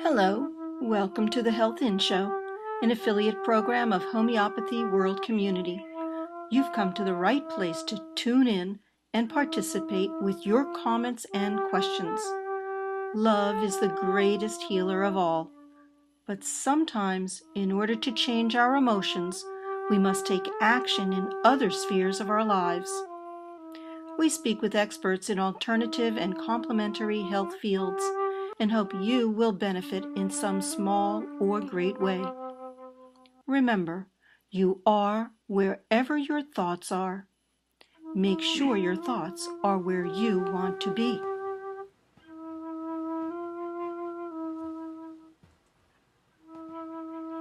Hello, welcome to the HealthInn Show, an affiliate program of Homeopathy World Community. You've come to the right place to tune in and participate with your comments and questions. Love is the greatest healer of all, but sometimes, in order to change our emotions, we must take action in other spheres of our lives. We speak with experts in alternative and complementary health fields and hope you will benefit in some small or great way. Remember, you are wherever your thoughts are. Make sure your thoughts are where you want to be.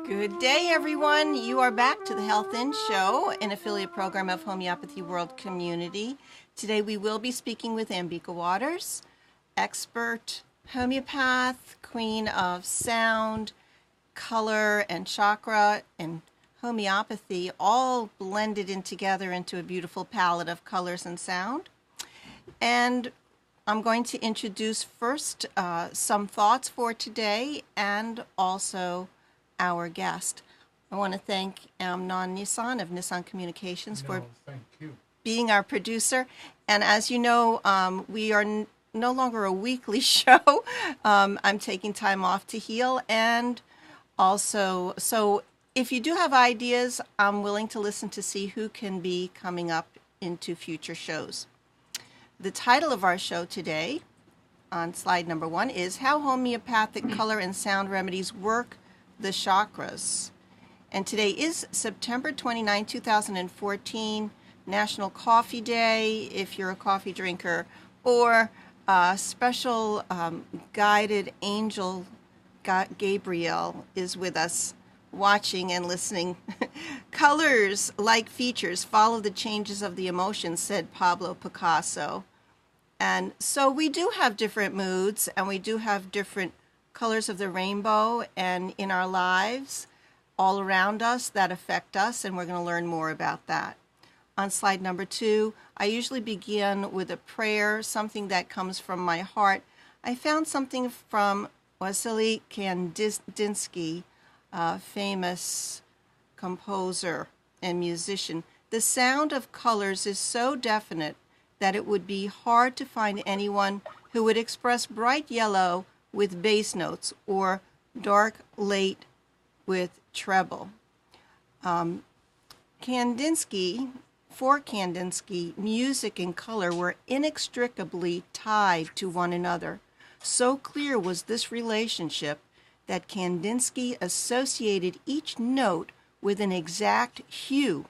Good day, everyone. You are back to the HealthInn Show, an affiliate program of Homeopathy World Community. Today we will be speaking with Ambika Wauters, expert homeopath, queen of sound, color, and chakra, and homeopathy, all blended in together into a beautiful palette of colors and sound. And I'm going to introduce first some thoughts for today and also our guest. I want to thank Amnon Nissan of Nissan Communications for being our producer. And as you know, we are no longer a weekly show. I'm taking time off to heal. And also, so if you do have ideas, I'm willing to listen to see who can be coming up into future shows. The title of our show today, on slide number 1, is How Homeopathic Color and Sound Remedies Work the Chakras. And today is September 29, 2014, National Coffee Day, if you're a coffee drinker, or special guided angel Gabriel is with us watching and listening. Colors, like features, follow the changes of the emotions, said Pablo Picasso. And so we do have different moods, and we do have different colors of the rainbow and in our lives all around us that affect us, and we're going to learn more about that. On slide number 2, I usually begin with a prayer, something that comes from my heart. I found something from Wasily Kandinsky, a famous composer and musician. The sound of colors is so definite that it would be hard to find anyone who would express bright yellow with bass notes or dark late with treble. Kandinsky, music and color were inextricably tied to one another. So clear was this relationship that Kandinsky associated each note with an exact hue.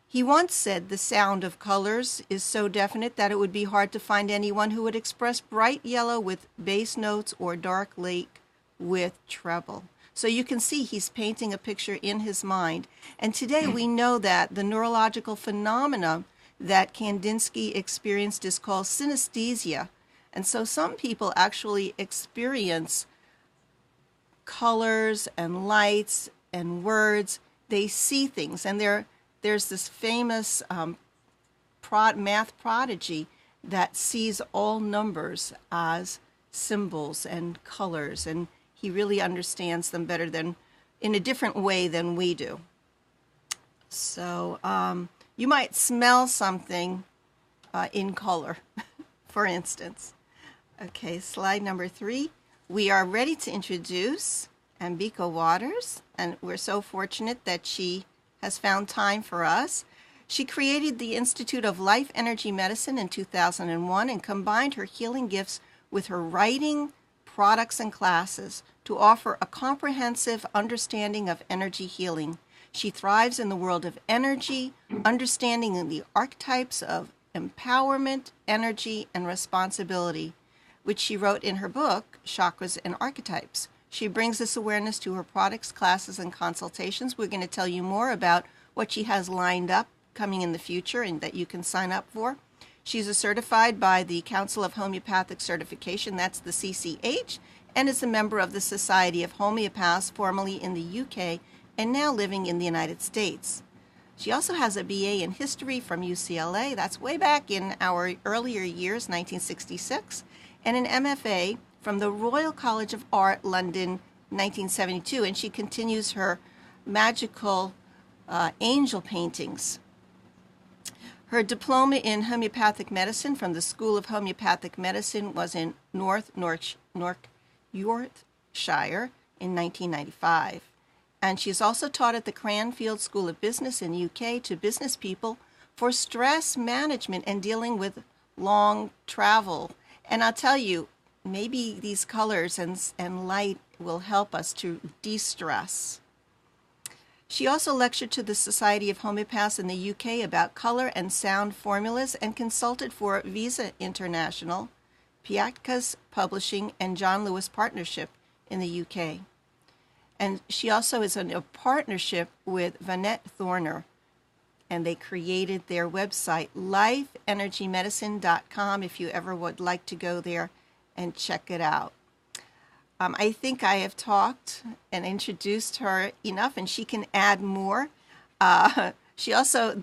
He once said the sound of colors is so definite that it would be hard to find anyone who would express bright yellow with bass notes or dark lake with treble. So you can see he's painting a picture in his mind. And today we know that the neurological phenomena that Kandinsky experienced is called synesthesia. And so some people actually experience colors and lights and words. They see things, and there's this famous math prodigy that sees all numbers as symbols and colors, and he really understands them better than, in a different way than we do. So you might smell something in color, for instance. Okay, slide number 3. We are ready to introduce Ambika Wauters, and we're so fortunate that she has found time for us. She created the Institute of Life Energy Medicine in 2001 and combined her healing gifts with her writing, products, and classes to offer a comprehensive understanding of energy healing. She thrives in the world of energy, understanding the archetypes of empowerment, energy, and responsibility, which she wrote in her book, Chakras and Archetypes. She brings this awareness to her products, classes, and consultations. We're going to tell you more about what she has lined up coming in the future and that you can sign up for. She's certified by the Council of Homeopathic Certification, that's the CCH, and is a member of the Society of Homeopaths, formerly in the UK and now living in the United States. She also has a BA in History from UCLA, that's way back in our earlier years, 1966, and an MFA from the Royal College of Art, London, 1972, and she continues her magical angel paintings. Her diploma in homeopathic medicine from the School of Homeopathic Medicine was in Yorkshire in 1995. And she's also taught at the Cranfield School of Business in the UK to business people for stress management and dealing with long travel. And I'll tell you, maybe these colors and light will help us to de-stress. She also lectured to the Society of Homeopaths in the UK about color and sound formulas and consulted for Visa International, Piatka's Publishing, and John Lewis Partnership in the UK. And she also is in a partnership with Vanette Thorner, and they created their website, lifeenergymedicine.com, if you ever would like to go there and check it out. I think I have talked and introduced her enough, and she can add more. She also,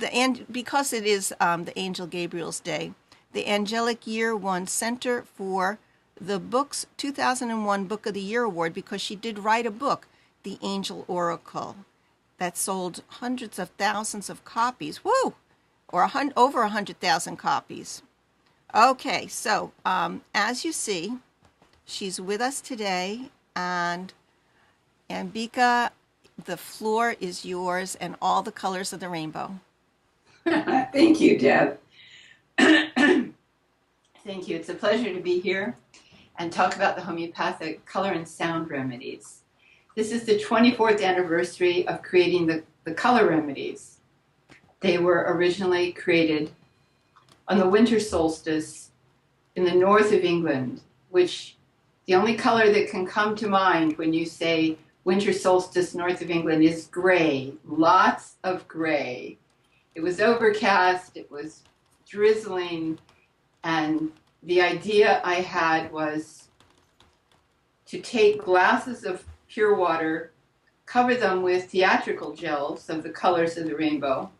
because it is the Angel Gabriel's Day, the Angelic Year won Center for the Book's 2001 Book of the Year Award because she did write a book, The Angel Oracle, that sold hundreds of thousands of copies. Woo! Or over 100,000 copies. Okay, so as you see, she's with us today, and Ambika, the floor is yours and all the colors of the rainbow. Thank you, Deb. Thank you. It's a pleasure to be here and talk about the homeopathic color and sound remedies. This is the 24th anniversary of creating the color remedies. They were originally created on the winter solstice in the north of England, which the only color that can come to mind when you say winter solstice north of England is gray, lots of gray. It was overcast, it was drizzling, and the idea I had was to take glasses of pure water, cover them with theatrical gels of the colors of the rainbow,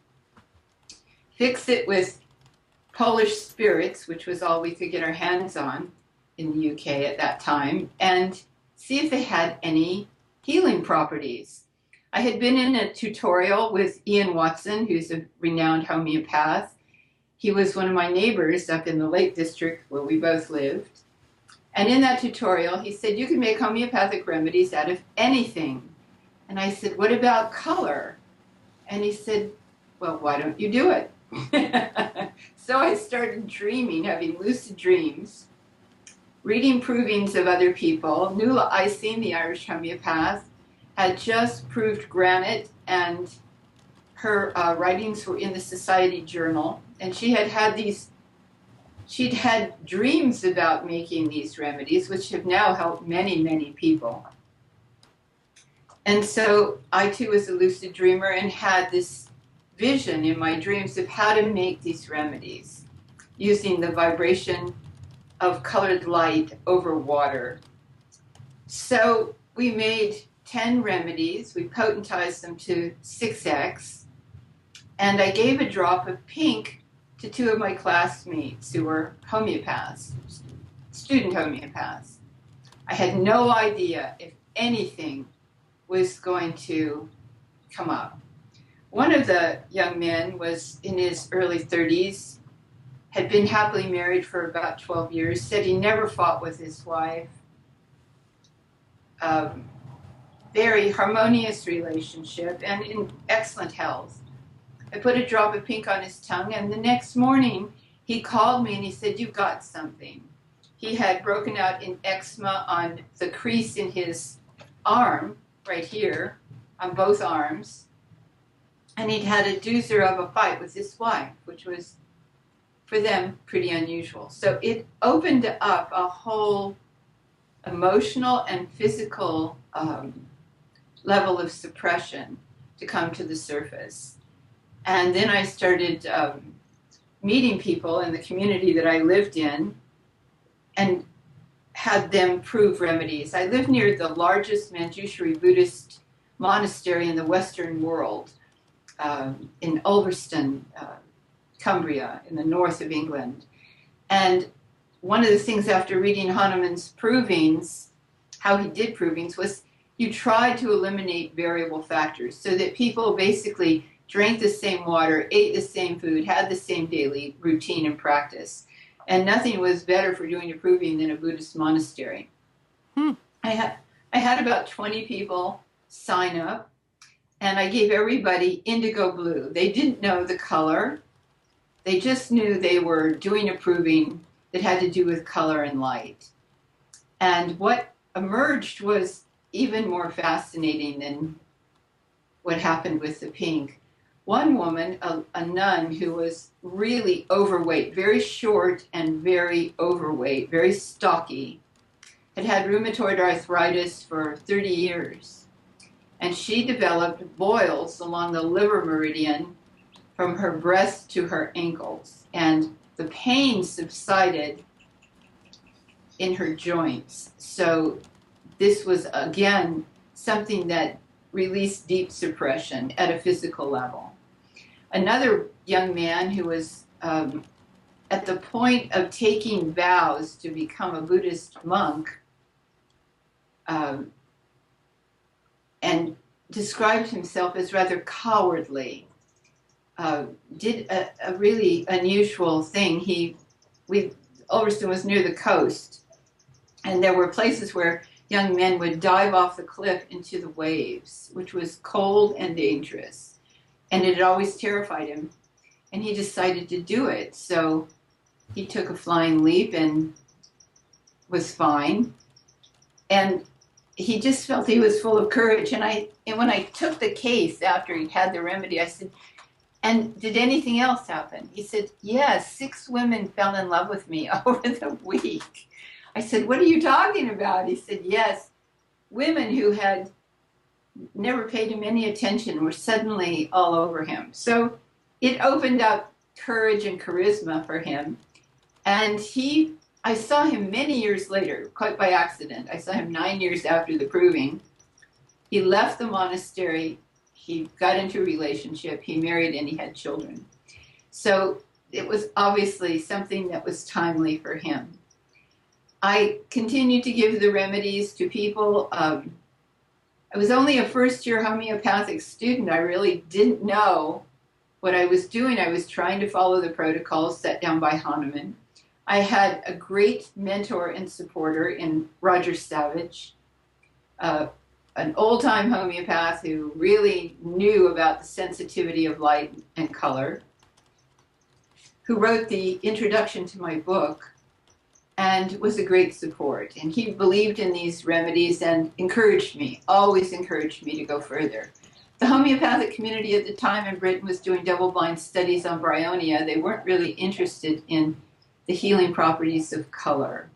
fix it with Polish spirits, which was all we could get our hands on in the UK at that time, and see if they had any healing properties. I had been in a tutorial with Ian Watson, who's a renowned homeopath. He was one of my neighbors up in the Lake District where we both lived. And in that tutorial, he said, you can make homeopathic remedies out of anything. And I said, what about color? And he said, well, why don't you do it? So I started dreaming, having lucid dreams, reading provings of other people. Nuala Icing, the Irish homeopath, had just proved granite, and her writings were in the Society Journal. And she'd had dreams about making these remedies, which have now helped many, many people. And so I too was a lucid dreamer and had this vision in my dreams of how to make these remedies using the vibration of colored light over water. So we made 10 remedies. We potentized them to 6x. And I gave a drop of pink to two of my classmates who were homeopaths, student homeopaths. I had no idea if anything was going to come up. One of the young men was in his early 30s, had been happily married for about 12 years, said he never fought with his wife. Very harmonious relationship and in excellent health. I put a drop of pink on his tongue, and the next morning he called me and he said, you've got something. He had broken out in eczema on the crease in his arm, right here, on both arms. And he'd had a doozer of a fight with his wife, which was, for them, pretty unusual. So it opened up a whole emotional and physical level of suppression to come to the surface. And then I started meeting people in the community that I lived in and had them prove remedies. I lived near the largest Manjushri Buddhist monastery in the Western world, in Ulverston, Cumbria, in the north of England. And one of the things after reading Hahnemann's provings, how he did provings, was you tried to eliminate variable factors so that people basically drank the same water, ate the same food, had the same daily routine and practice. And nothing was better for doing a proving than a Buddhist monastery. I had about 20 people sign up, and I gave everybody indigo blue. They didn't know the color. They just knew they were doing a proving that had to do with color and light. And what emerged was even more fascinating than what happened with the pink. One woman, a nun who was really overweight, very short and very overweight, very stocky, had had rheumatoid arthritis for 30 years. And she developed boils along the liver meridian from her breast to her ankles. And the pain subsided in her joints. So this was, again, something that released deep suppression at a physical level. Another young man who was at the point of taking vows to become a Buddhist monk and described himself as rather cowardly, did a really unusual thing. Ulverston was near the coast, and there were places where young men would dive off the cliff into the waves, which was cold and dangerous. And it had always terrified him. And he decided to do it. So he took a flying leap and was fine. And he just felt he was full of courage. And when I took the case after he'd had the remedy, I said, "And did anything else happen?" He said, "Yes, 6 women fell in love with me over the week." I said, "What are you talking about?" He said, "Yes, women who had never paid him any attention were suddenly all over him." So it opened up courage and charisma for him. And I saw him many years later, quite by accident. I saw him 9 years after the proving. He left the monastery. He got into a relationship. He married and he had children. So it was obviously something that was timely for him. I continued to give the remedies to people. I was only a first-year homeopathic student. I really didn't know what I was doing. I was trying to follow the protocols set down by Hahnemann. I had a great mentor and supporter in Roger Savage, an old-time homeopath who really knew about the sensitivity of light and color, who wrote the introduction to my book and was a great support. And he believed in these remedies and encouraged me, always encouraged me to go further. The homeopathic community at the time in Britain was doing double-blind studies on bryonia. They weren't really interested in the healing properties of color.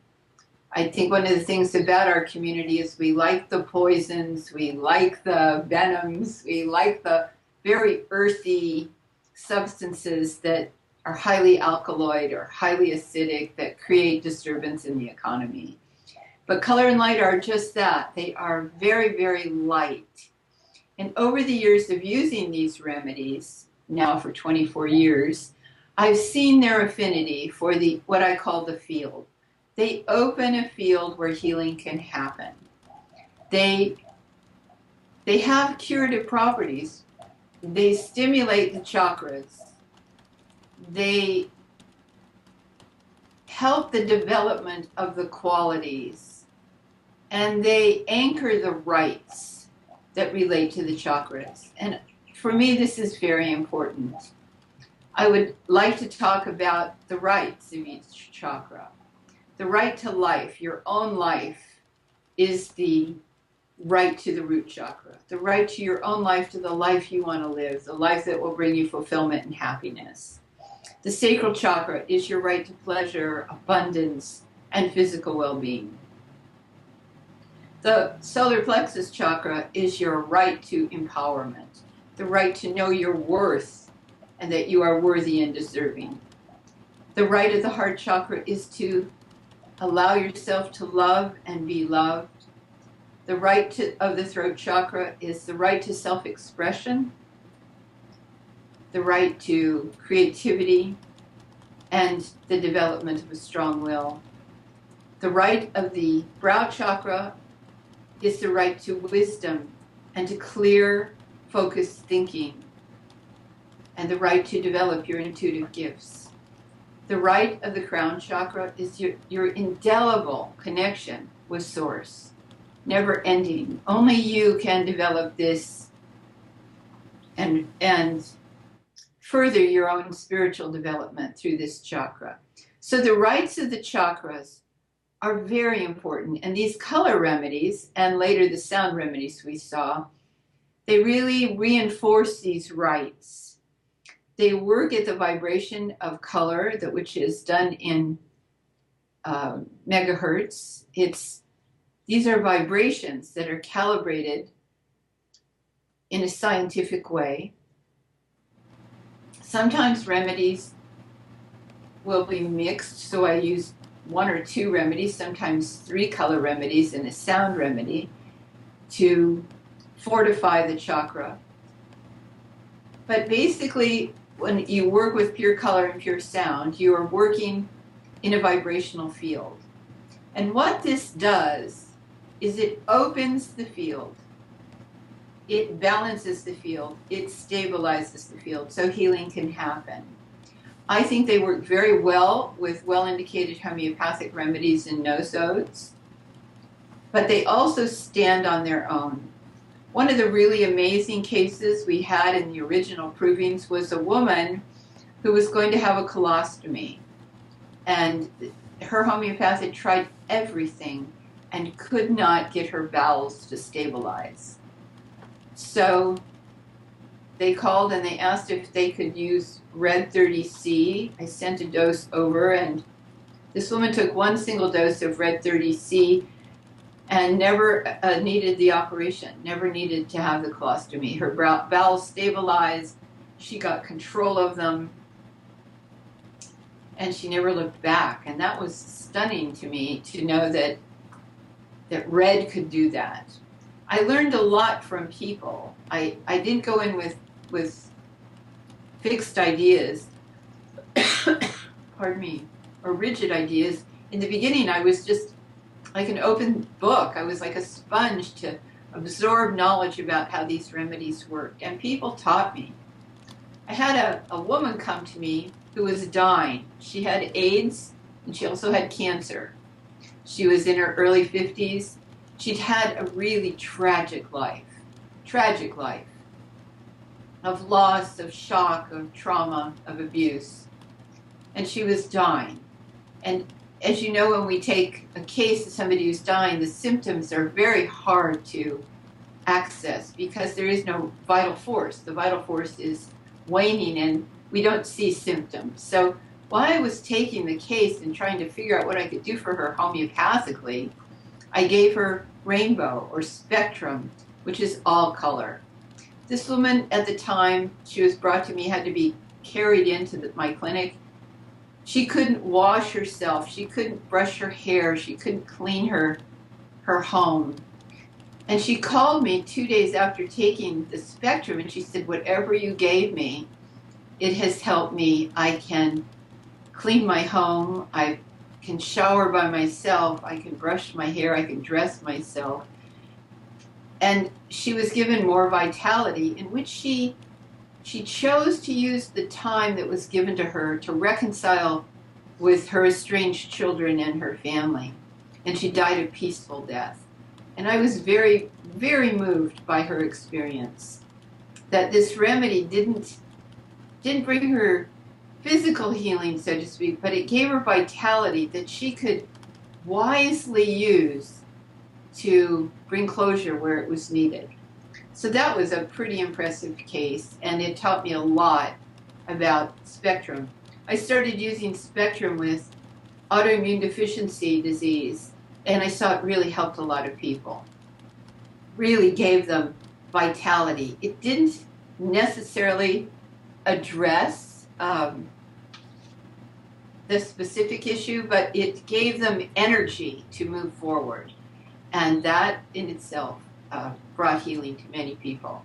I think one of the things about our community is we like the poisons, we like the venoms, we like the very earthy substances that are highly alkaloid or highly acidic that create disturbance in the economy. But color and light are just that. They are very, very light. And over the years of using these remedies, now for 24 years, I've seen their affinity for what I call the field. They open a field where healing can happen. They have curative properties. They stimulate the chakras. They help the development of the qualities, and they anchor the rights that relate to the chakras. And for me, this is very important. I would like to talk about the rights of each chakra. The right to life, your own life, is the right to the root chakra. The right to your own life, to the life you want to live, the life that will bring you fulfillment and happiness. The sacral chakra is your right to pleasure, abundance, and physical well-being. The solar plexus chakra is your right to empowerment, the right to know your worth and that you are worthy and deserving. The right of the heart chakra is to allow yourself to love and be loved. The right of the throat chakra is the right to self-expression, the right to creativity, and the development of a strong will. The right of the brow chakra is the right to wisdom and to clear, focused thinking, and the right to develop your intuitive gifts. The right of the crown chakra is your indelible connection with Source, never ending. Only you can develop this and further your own spiritual development through this chakra. So the rights of the chakras are very important. And these color remedies, and later the sound remedies we saw, they really reinforce these rights. They work at the vibration of color, which is done in megahertz. These are vibrations that are calibrated in a scientific way. Sometimes remedies will be mixed, so I use 1 or 2 remedies, sometimes 3 color remedies and a sound remedy to fortify the chakra. But basically, when you work with pure color and pure sound, you are working in a vibrational field. And what this does is it opens the field. It balances the field. It stabilizes the field so healing can happen. I think they work very well with well-indicated homeopathic remedies and nosodes, but they also stand on their own. One of the really amazing cases we had in the original provings was a woman who was going to have a colostomy, and her homeopathic tried everything and could not get her bowels to stabilize. So they called and they asked if they could use Red 30C. I sent a dose over, and this woman took 1 single dose of Red 30C and never needed the operation, never needed to have the colostomy. Her bowels stabilized, she got control of them, and she never looked back. And that was stunning to me to know that red could do that. I learned a lot from people. I didn't go in with fixed ideas, pardon me, or rigid ideas. In the beginning, I was just like an open book. I was like a sponge to absorb knowledge about how these remedies worked, and people taught me. I had a woman come to me who was dying. She had AIDS, and she also had cancer. She was in her early 50s. She'd had a really tragic life of loss, of shock, of trauma, of abuse. And she was dying. And as you know, when we take a case of somebody who's dying, the symptoms are very hard to access because there is no vital force. The vital force is waning and we don't see symptoms. So while I was taking the case and trying to figure out what I could do for her homeopathically, I gave her rainbow or spectrum, which is all color. This woman at the time she was brought to me had to be carried into my clinic. She couldn't wash herself. She couldn't brush her hair. She couldn't clean her home. And she called me 2 days after taking the spectrum, and she said, whatever you gave me, it has helped me. I can clean my home. I can shower by myself. I can brush my hair. I can dress myself. And she was given more vitality, in which she chose to use the time that was given to her to reconcile with her estranged children and her family. And she died a peaceful death. And I was very, very moved by her experience. That this remedy didn't bring her physical healing, so to speak, but it gave her vitality that she could wisely use to bring closure where it was needed. So that was a pretty impressive case, and it taught me a lot about spectrum. I started using spectrum with autoimmune deficiency disease, and I saw it really helped a lot of people. Really gave them vitality. It didn't necessarily address the specific issue, but it gave them energy to move forward. And that in itself brought healing to many people.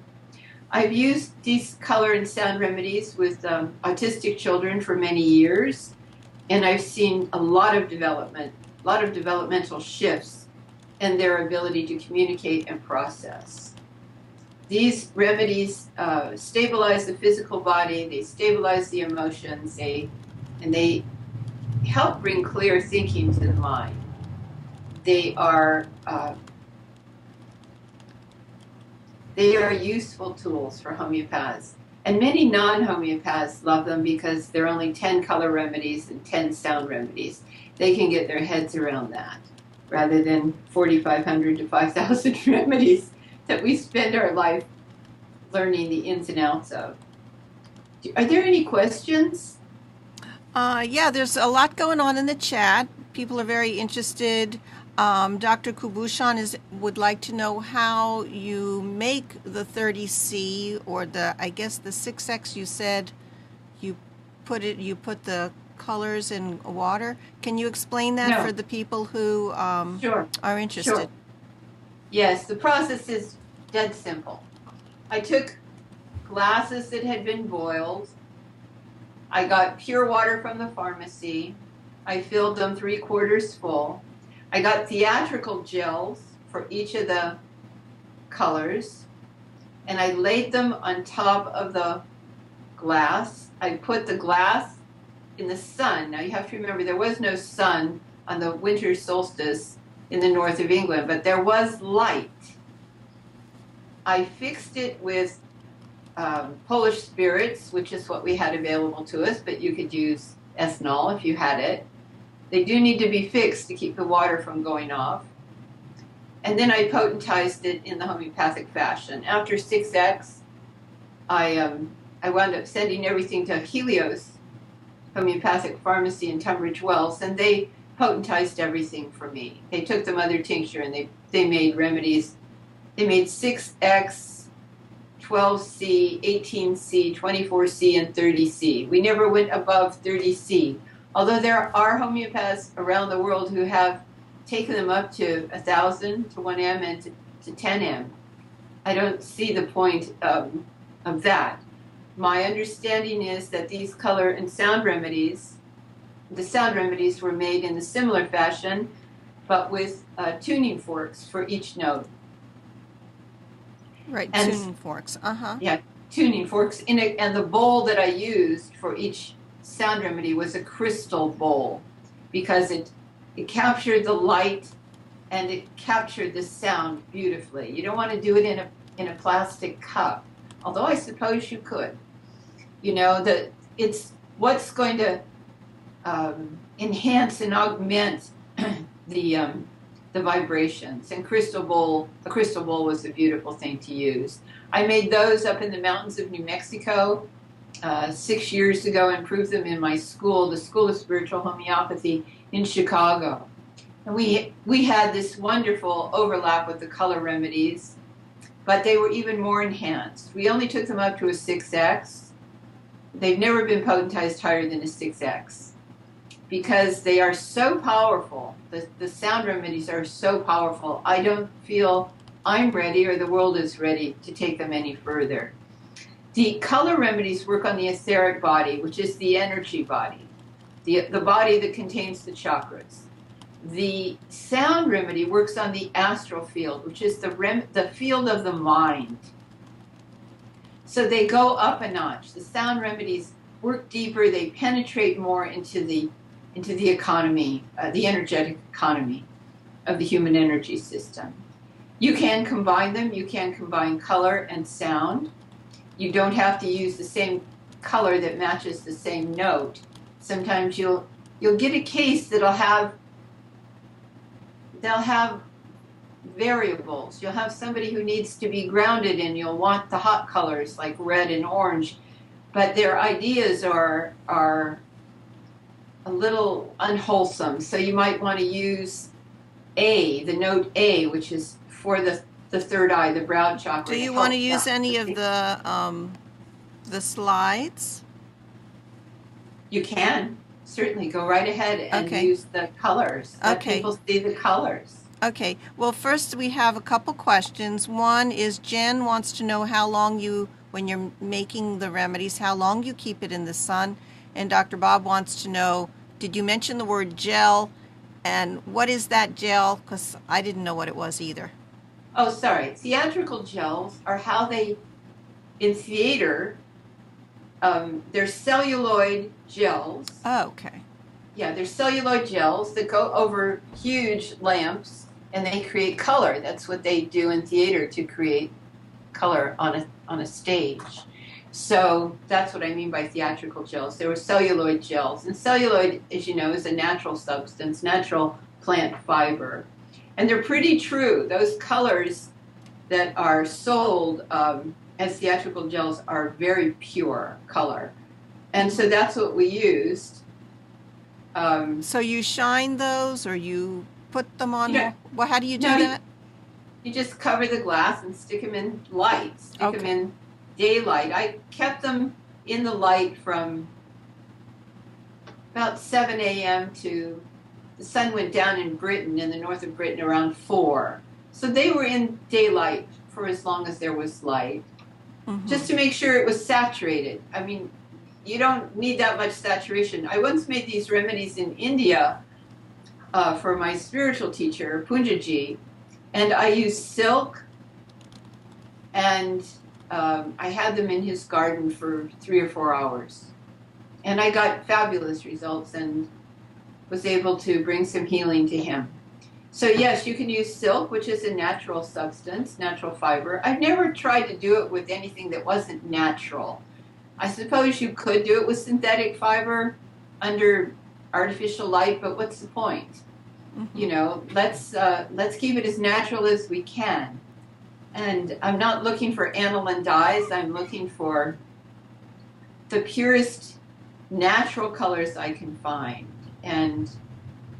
I've used these color and sound remedies with autistic children for many years, and I've seen a lot of development lot of developmental shifts in their ability to communicate and process. These remedies stabilize the physical body, they stabilize the emotions, and they help bring clear thinking to the mind. They are useful tools for homeopaths. And many non-homeopaths love them because there are only 10 color remedies and 10 sound remedies. They can get their heads around that, rather than 4,500 to 5,000 remedies that we spend our life learning the ins and outs of. Are there any questions? Yeah, there's a lot going on in the chat. People are very interested. Dr. Kubushan would like to know how you make the 30C, or I guess the 6X. You said you put the colors in water. Can you explain that for the people who Sure. are interested? Sure. Yes, the process is dead simple. I took glasses that had been boiled. I got pure water from the pharmacy. I filled them 3/4 full. I got theatrical gels for each of the colors, and I laid them on top of the glass. I put the glass in the sun. Now you have to remember there was no sun on the winter solstice in the north of England, but there was light. I fixed it with Polish spirits, which is what we had available to us, but you could use ethanol if you had it. They do need to be fixed to keep the water from going off. And then I potentized it in the homeopathic fashion. After 6X, I wound up sending everything to Helios Homeopathic Pharmacy in Tunbridge Wells, and they potentized everything for me. They took the mother tincture and they made remedies. They made 6X, 12C, 18C, 24C, and 30C. We never went above 30C. Although there are homeopaths around the world who have taken them up to 1,000, to 1M, and to 10M. I don't see the point of that. My understanding is that these color and sound remedies, the sound remedies were made in a similar fashion, but with tuning forks for each note. Right, and, tuning forks. Yeah, tuning forks. And the bowl that I used for each sound remedy was a crystal bowl, because it captured the light and it captured the sound beautifully. You don't want to do it in a plastic cup, although I suppose you could. You know, it's what's going to enhance and augment the vibrations. And a crystal bowl was a beautiful thing to use. I made those up in the mountains of New Mexico 6 years ago, and proved them in my school, the School of Spiritual Homeopathy in Chicago. And we had this wonderful overlap with the color remedies, but they were even more enhanced. We only took them up to a 6X. They've never been potentized higher than a 6X, because they are so powerful. The sound remedies are so powerful. I don't feel I'm ready, or the world is ready, to take them any further. The color remedies work on the etheric body, which is the energy body, the body that contains the chakras. The sound remedy works on the astral field, which is the field of the mind. So they go up a notch. The sound remedies work deeper. They penetrate more into the economy, the energetic economy of the human energy system. You can combine them. You can combine color and sound. You don't have to use the same color that matches the same note. Sometimes you'll get a case they'll have variables. You'll have somebody who needs to be grounded, and you'll want the hot colors like red and orange, but their ideas are a little unwholesome. So you might want to use the note A, which is for the third eye, the brow chakra. Do you want to use any of the slides? You can certainly go right ahead and use the colors. Let people see the colors. Okay. Well, first we have a couple questions. One is Jen wants to know how long when you're making the remedies, how long you keep it in the sun. And Dr. Bob wants to know, did you mention the word gel? And what is that gel? Because I didn't know what it was either. Oh, sorry. Theatrical gels are how they, in theater, they're celluloid gels. Oh, okay. Yeah, they're celluloid gels that go over huge lamps and they create color. That's what they do in theater, to create color on a stage. So that's what I mean by theatrical gels. There were celluloid gels. And celluloid, as you know, is a natural substance, natural plant fiber. And they're pretty true. Those colors that are sold as theatrical gels are very pure color. And so that's what we used. So you shine those, or you put them on? Well, how do you do No, that? You just cover the glass and stick them in light. Stick them in daylight. I kept them in the light from about 7 a.m. to the sun went down in Britain, in the north of Britain, around 4. So they were in daylight for as long as there was light, just to make sure it was saturated. I mean, you don't need that much saturation. I once made these remedies in India for my spiritual teacher, Punjaji, and I used silk, and I had them in his garden for 3 or 4 hours. And I got fabulous results and was able to bring some healing to him. So yes, you can use silk, which is a natural substance, natural fiber. I've never tried to do it with anything that wasn't natural. I suppose you could do it with synthetic fiber under artificial light, but what's the point? You know, let's keep it as natural as we can. And I'm not looking for aniline dyes. I'm looking for the purest natural colors I can find. And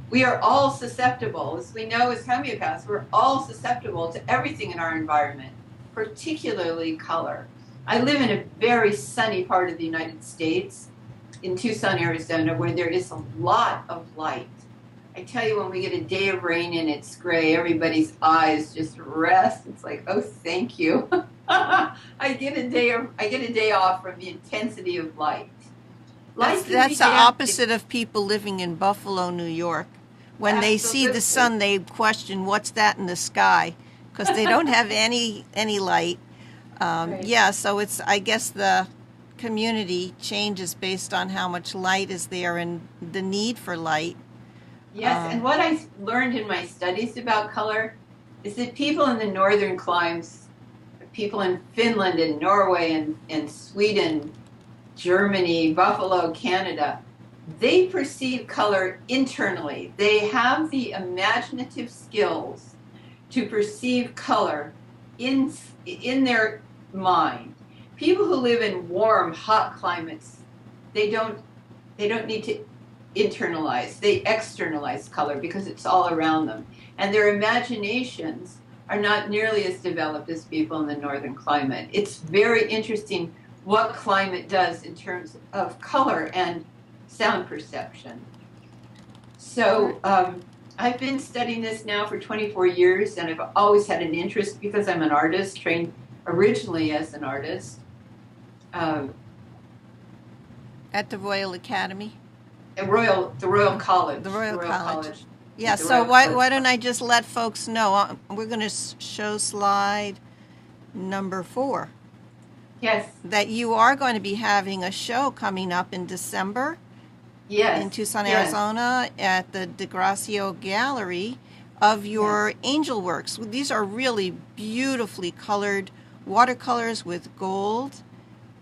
we are all susceptible. As we know as homeopaths, we're all susceptible to everything in our environment, particularly color. I live in a very sunny part of the United States, in Tucson, Arizona, where there is a lot of light. I tell you, when we get a day of rain and it's gray, everybody's eyes just rest. It's like, oh, thank you. I get a day off from the intensity of light. That's the opposite of people living in Buffalo, New York. When they see the sun, they question, what's that in the sky? Because they don't have any light. Right. Yeah, so it's, I guess the community changes based on how much light is there and the need for light. Yes, and what I learned in my studies about color is that people in the northern climes, people in Finland and Norway and Sweden, Germany, Buffalo, Canada, they perceive color internally. They have the imaginative skills to perceive color in their mind. People who live in warm, hot climates, they don't need to internalize. They externalize color because it's all around them. And their imaginations are not nearly as developed as people in the northern climate. It's very interesting what climate does in terms of color and sound perception. So I've been studying this now for 24 years, and I've always had an interest because I'm an artist, trained originally as an artist. At the Royal Academy? The Royal College. The Royal College. Yeah, so why don't I just let folks know? We're going to show slide number 4. Yes. That you are going to be having a show coming up in December. Yes. In Tucson, Arizona, at the DeGracio Gallery of your angel works. These are really beautifully colored watercolors with gold.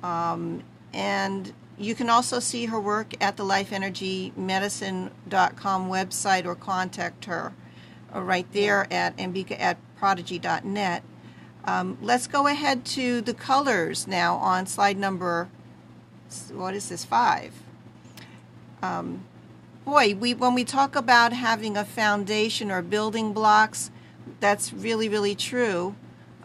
And you can also see her work at the lifeenergymedicine.com website or contact her right there at ambika@prodigy.net. Let's go ahead to the colors now on slide number, what is this, 5. When we talk about having a foundation or building blocks, that's really, really true.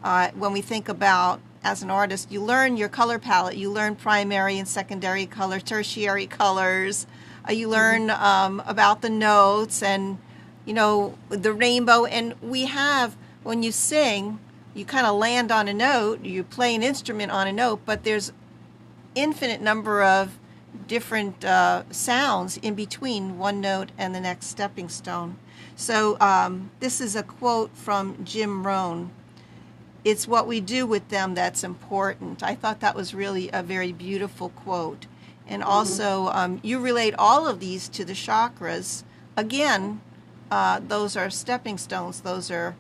When we think about, as an artist, you learn your color palette. You learn primary and secondary color, tertiary colors. You learn about the notes and, the rainbow. And we have, when you sing, you kind of land on a note, you play an instrument on a note, but there's infinite number of different sounds in between one note and the next stepping stone. So this is a quote from Jim Rohn. It's what we do with them that's important. I thought that was really a very beautiful quote. And also, you relate all of these to the chakras. Again, those are stepping stones. Those are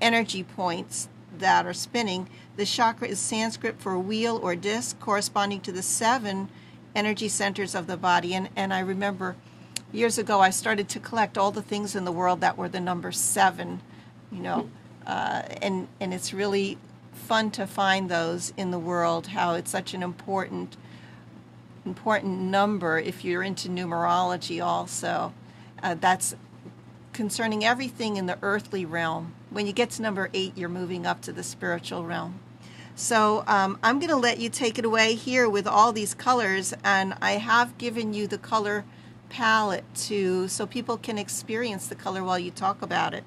energy points that are spinning. The chakra is Sanskrit for wheel or disc, corresponding to the 7 energy centers of the body. And I remember years ago I started to collect all the things in the world that were the number 7, and it's really fun to find those in the world, how it's such an important number if you're into numerology also. That's concerning everything in the earthly realm. When you get to number 8, you're moving up to the spiritual realm. So I'm going to let you take it away here with all these colors, and I have given you the color palette too, so people can experience the color while you talk about it.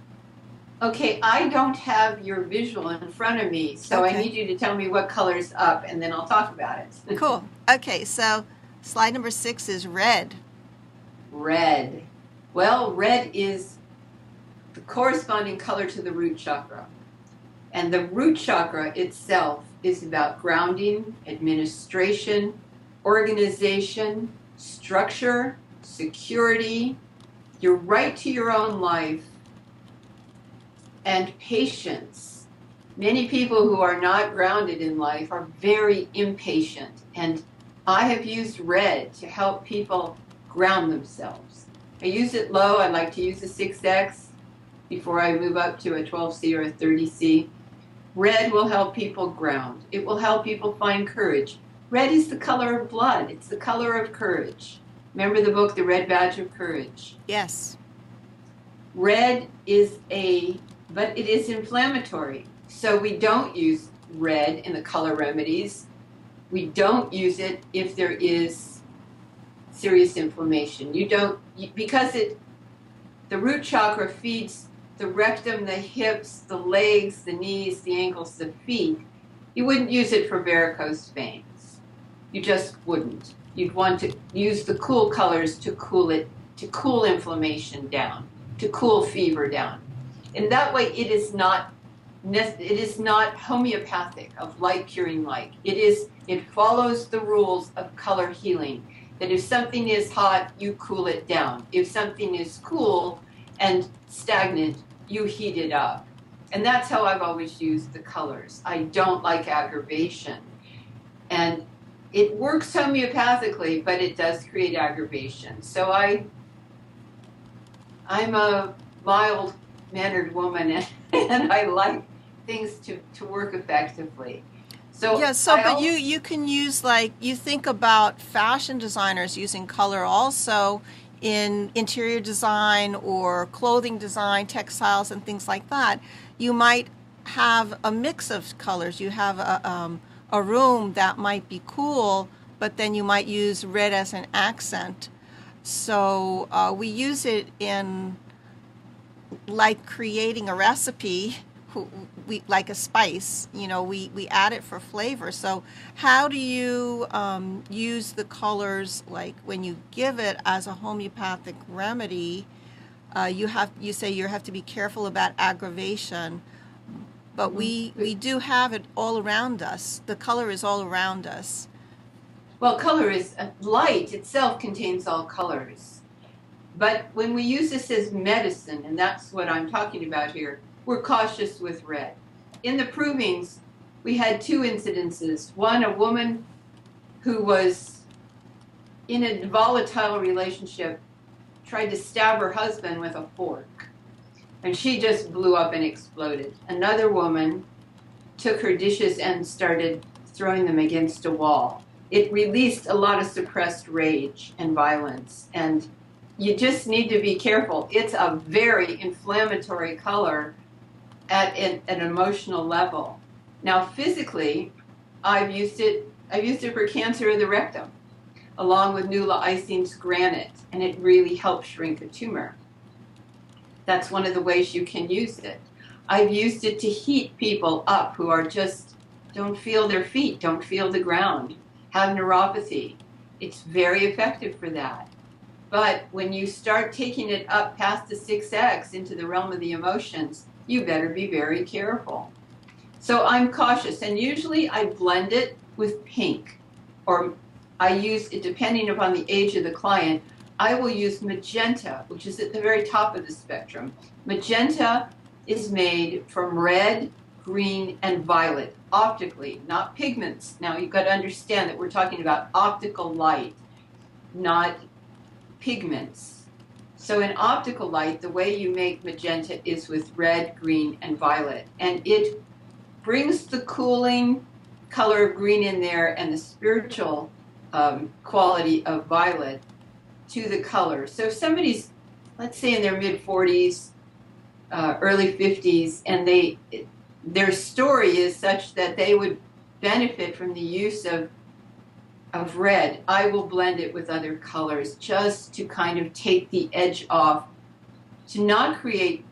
Okay, I don't have your visual in front of me, so Okay. I need you to tell me what color's up, and then I'll talk about it. Cool. Okay, so slide number 6 is red. Red. Well, red is the corresponding color to the root chakra. And the root chakra itself is about grounding, administration, organization, structure, security, your right to your own life, and patience. Many people who are not grounded in life are very impatient, and I have used red to help people ground themselves. I use it low. I like to use a 6X before I move up to a 12C or a 30C. Red will help people ground. It will help people find courage. Red is the color of blood. It's the color of courage. Remember the book, The Red Badge of Courage? Yes. Red is but it is inflammatory. So we don't use red in the color remedies. We don't use it if there is serious inflammation. Because the root chakra feeds the rectum, the hips, the legs, the knees, the ankles, the feet. You wouldn't use it for varicose veins. You just wouldn't. You'd want to use the cool colors to cool it, to cool inflammation down, to cool fever down. And that way it is not homeopathic, of like curing like. It follows the rules of color healing. That if something is hot, you cool it down. If something is cool and stagnant, you heat it up. And that's how I've always used the colors. I don't like aggravation. And it works homeopathically, but it does create aggravation. So I'm a mild-mannered woman, and I like things to work effectively. So yeah, but you can use, like, you think about fashion designers using color also in interior design or clothing design, textiles and things like that. You might have a mix of colors. You have a room that might be cool, but then you might use red as an accent. So we use it in, like, creating a recipe. We like a spice, we add it for flavor. So how do you use the colors, like when you give it as a homeopathic remedy? You say you have to be careful about aggravation, but we do have it all around us. The color is all around us. Well, color is light itself contains all colors, but when we use this as medicine, and that's what I'm talking about here, we're cautious with red. In the provings, we had 2 incidences. One, a woman who was in a volatile relationship tried to stab her husband with a fork, and she just blew up and exploded. Another woman took her dishes and started throwing them against a wall. It released a lot of suppressed rage and violence, and you just need to be careful. It's a very inflammatory color at an emotional level. Now, physically, I've used it for cancer of the rectum, along with Nulla Icene's granite, and it really helps shrink a tumor. That's one of the ways you can use it. I've used it to heat people up who are just don't feel their feet, don't feel the ground, have neuropathy. It's very effective for that. But when you start taking it up past the 6X into the realm of the emotions, you better be very careful. So I'm cautious, and usually I blend it with pink, or I use it depending upon the age of the client. I will use magenta, which is at the very top of the spectrum. Magenta is made from red, green, and violet, optically, not pigments. Now you've got to understand that we're talking about optical light, not pigments. So in optical light, the way you make magenta is with red, green, and violet. And it brings the cooling color of green in there and the spiritual quality of violet to the color. So if somebody's, let's say in their mid-40s, early 50s, and their story is such that they would benefit from the use of red, I will blend it with other colors just to kind of take the edge off, to not create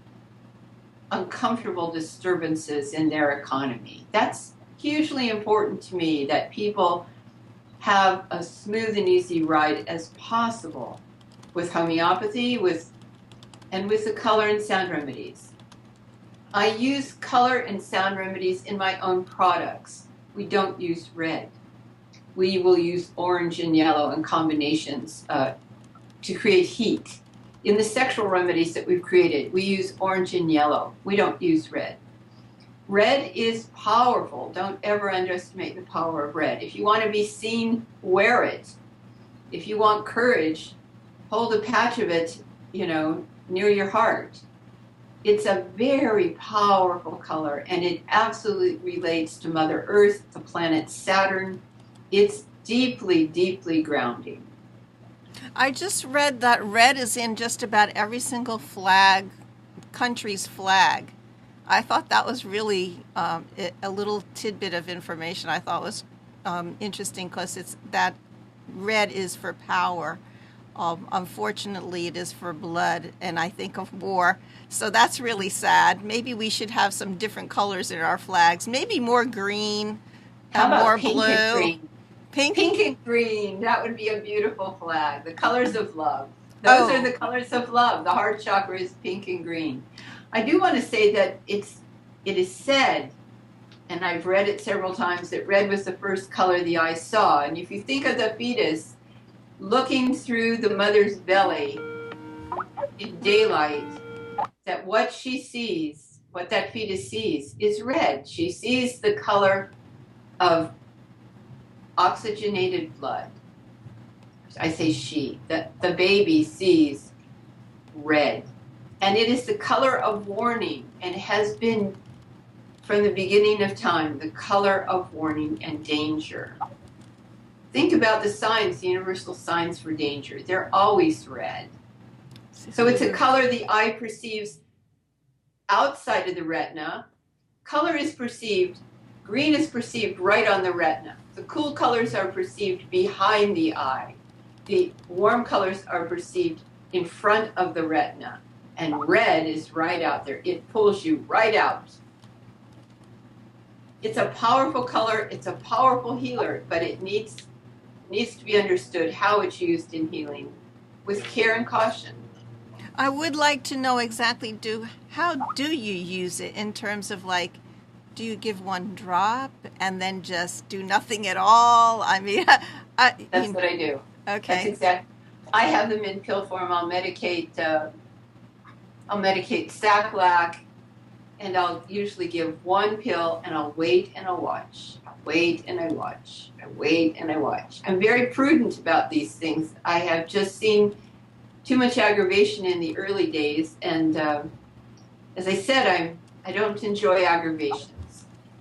uncomfortable disturbances in their economy. That's hugely important to me, that people have a smooth and easy ride as possible with homeopathy, and with the color and sound remedies. I use color and sound remedies in my own products. We don't use red. We will use orange and yellow in combinations to create heat. In the sexual remedies that we've created, we use orange and yellow. We don't use red. Red is powerful. Don't ever underestimate the power of red. If you want to be seen, wear it. If you want courage, hold a patch of it, near your heart. It's a very powerful color, and it absolutely relates to Mother Earth, the planet Saturn. It's deeply, deeply grounding. I just read that red is in just about every single country's flag. I thought that was really a little tidbit of information I thought was interesting, because it's that red is for power. Unfortunately, it is for blood, and I think of war. So that's really sad. Maybe we should have some different colors in our flags. Maybe more green, How about more pink blue. And green? Pink? Pink and green. That would be a beautiful flag. The colors of love. Those are the colors of love. The heart chakra is pink and green. I do want to say that it is said, and I've read it several times, that red was the first color the eye saw. And if you think of the fetus looking through the mother's belly in daylight, that what she sees, what that fetus sees, is red. She sees the color of oxygenated blood. I say she, that the baby sees red. And it is the color of warning, and has been from the beginning of time, the color of warning and danger. Think about the signs, the universal signs for danger. They're always red. So it's a color the eye perceives outside of the retina. Color is perceived, green is perceived right on the retina. The cool colors are perceived behind the eye. The warm colors are perceived in front of the retina. And red is right out there. It pulls you right out. It's a powerful color. It's a powerful healer, but it needs to be understood how it's used in healing with care and caution. I would like to know exactly, how do you use it in terms of, like, do you give one drop and then just do nothing at all? I mean, that's what I do. Okay. That's exactly. I have them in pill form. I'll medicate Saclac, and I'll usually give one pill, and I'll wait and I'll watch. I'll wait and I watch. I wait and I watch. I'm very prudent about these things. I have just seen too much aggravation in the early days, and as I said, I don't enjoy aggravations.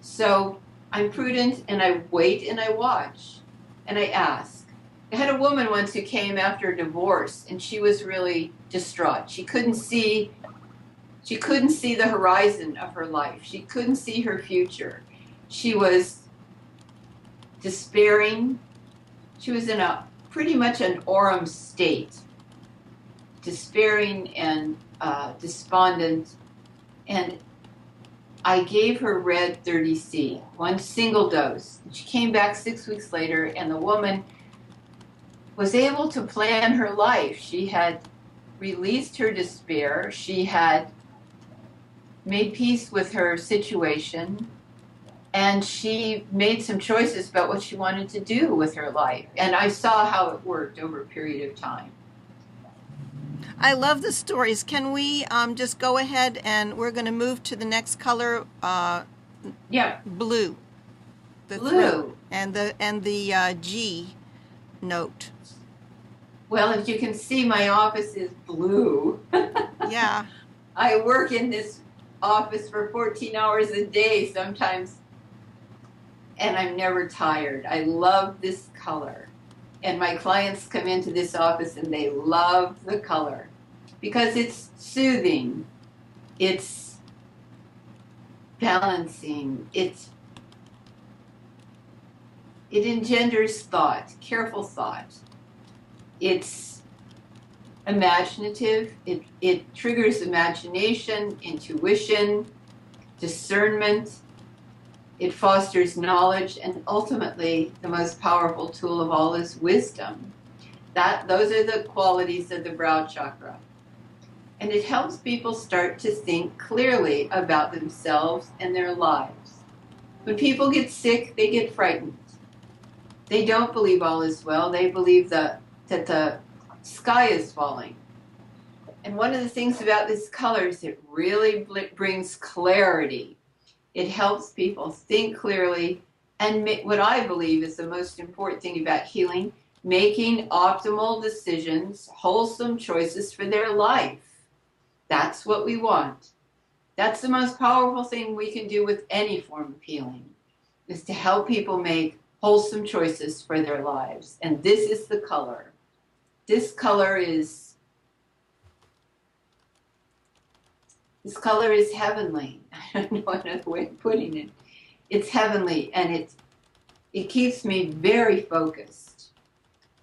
So I'm prudent, and I wait and I watch, and I ask. I had a woman once who came after a divorce, and she was really distraught. She couldn't see the horizon of her life. She couldn't see her future. She was despairing. She was in a pretty much an aurum state, despairing and despondent. And I gave her red 30C, one single dose. She came back 6 weeks later, and the woman was able to plan her life. She had released her despair. She had made peace with her situation, and she made some choices about what she wanted to do with her life. And I saw how it worked over a period of time. I love the stories. Can we just go ahead and we're going to move to the next color? Yeah. Blue. The Blue. Throat, and the G note. Well, as you can see, my office is blue. Yeah. I work in this office for 14 hours a day sometimes, and I'm never tired. I love this color. And my clients come into this office and they love the color because it's soothing, it's balancing, it engenders thought, careful thought. It's imaginative, it triggers imagination, intuition, discernment. It fosters knowledge, and ultimately, the most powerful tool of all is wisdom. Those are the qualities of the brow chakra. And it helps people start to think clearly about themselves and their lives. When people get sick, they get frightened. They don't believe all is well. They believe that the sky is falling. And one of the things about this color is it really brings clarity. It helps people think clearly, and what I believe is the most important thing about healing, making optimal decisions, wholesome choices for their life. That's what we want. That's the most powerful thing we can do with any form of healing, is to help people make wholesome choices for their lives. And this is the color. This color is heavenly. I don't know another way of putting it. It's heavenly, and it keeps me very focused.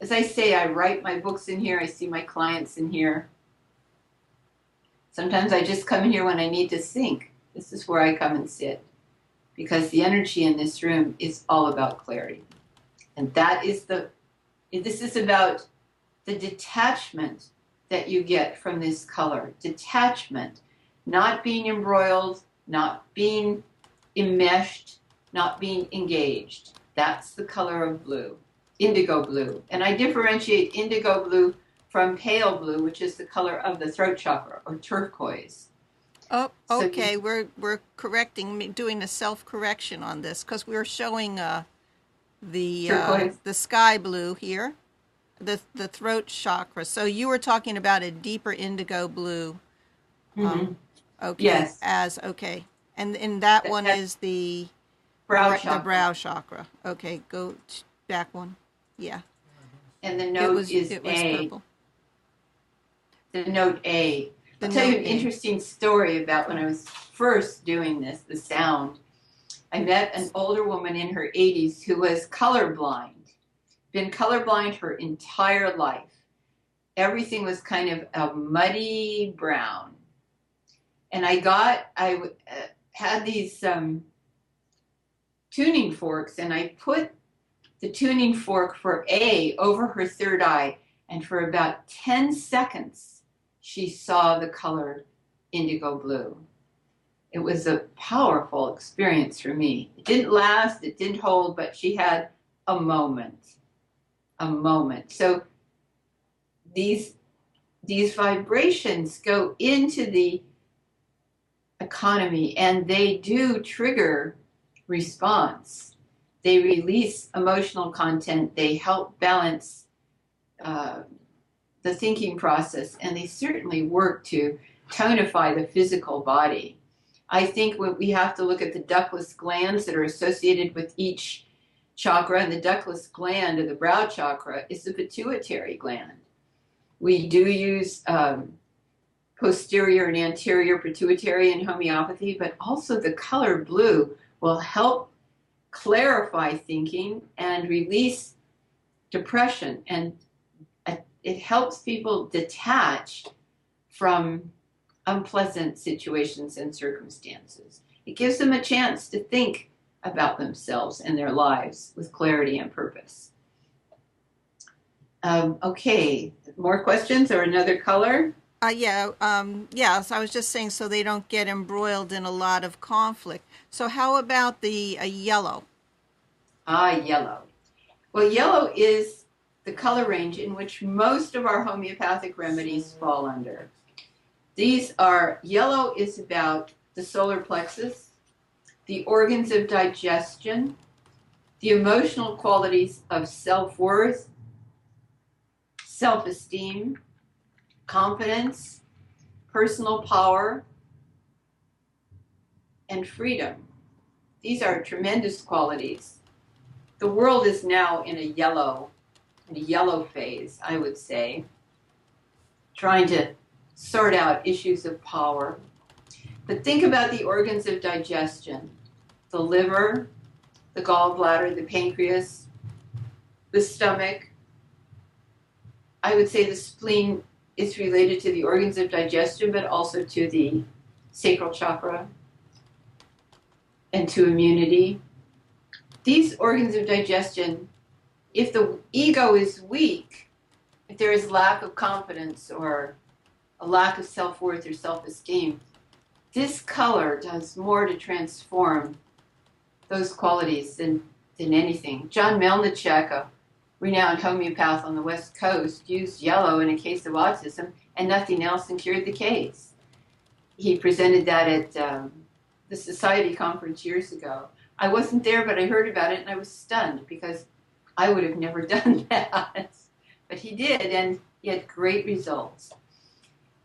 As I say, I write my books in here. I see my clients in here. Sometimes I just come in here when I need to think. This is where I come and sit, because the energy in this room is all about clarity. And this is about the detachment that you get from this color. Detachment. Not being embroiled, not being enmeshed, not being engaged. That's the color of blue, indigo blue. And I differentiate indigo blue from pale blue, which is the color of the throat chakra, or turquoise. Oh, okay. So we're correcting, doing a self-correction on this, because we're showing the sky blue here, the throat chakra. So you were talking about a deeper indigo blue. Mm-hmm. Okay. Yes. Okay. And that one is the brow chakra. The brow chakra. Okay, go back one. Yeah. And the note is it was A. Purple. The note A. I'll tell you an interesting story about when I was first doing this, the sound. I met an older woman in her 80s who was colorblind, been colorblind her entire life. Everything was kind of a muddy brown. And I had these tuning forks, and I put the tuning fork for A over her third eye, and for about 10 seconds, she saw the color indigo blue. It was a powerful experience for me. It didn't last, it didn't hold, but she had a moment. So these vibrations go into the economy, and they do trigger response. They release emotional content. They help balance the thinking process, and they certainly work to tonify the physical body. I think we have to look at the ductless glands that are associated with each chakra, and the ductless gland of the brow chakra is the pituitary gland. We do use posterior and anterior pituitary in homeopathy, but also the color blue will help clarify thinking and release depression, and it helps people detach from unpleasant situations and circumstances. It gives them a chance to think about themselves and their lives with clarity and purpose. Okay, more questions or another color? Yeah. So I was just saying, so they don't get embroiled in a lot of conflict. So how about the yellow? Yellow. Well, yellow is the color range in which most of our homeopathic remedies fall under. Yellow is about the solar plexus, the organs of digestion, the emotional qualities of self-worth, self-esteem, confidence, personal power, and freedom. These are tremendous qualities. The world is now in a yellow phase, I would say, trying to sort out issues of power. But think about the organs of digestion: the liver, the gallbladder, the pancreas, the stomach. I would say the spleen is related to the organs of digestion, but also to the sacral chakra and to immunity. These organs of digestion, if the ego is weak, if there is lack of confidence or a lack of self-worth or self-esteem, this color does more to transform those qualities than anything. John Melnichek, a renowned homeopath on the West Coast, used yellow in a case of autism and nothing else and cured the case. He presented that at the Society conference years ago. I wasn't there, but I heard about it and I was stunned because I would have never done that. But he did, and he had great results.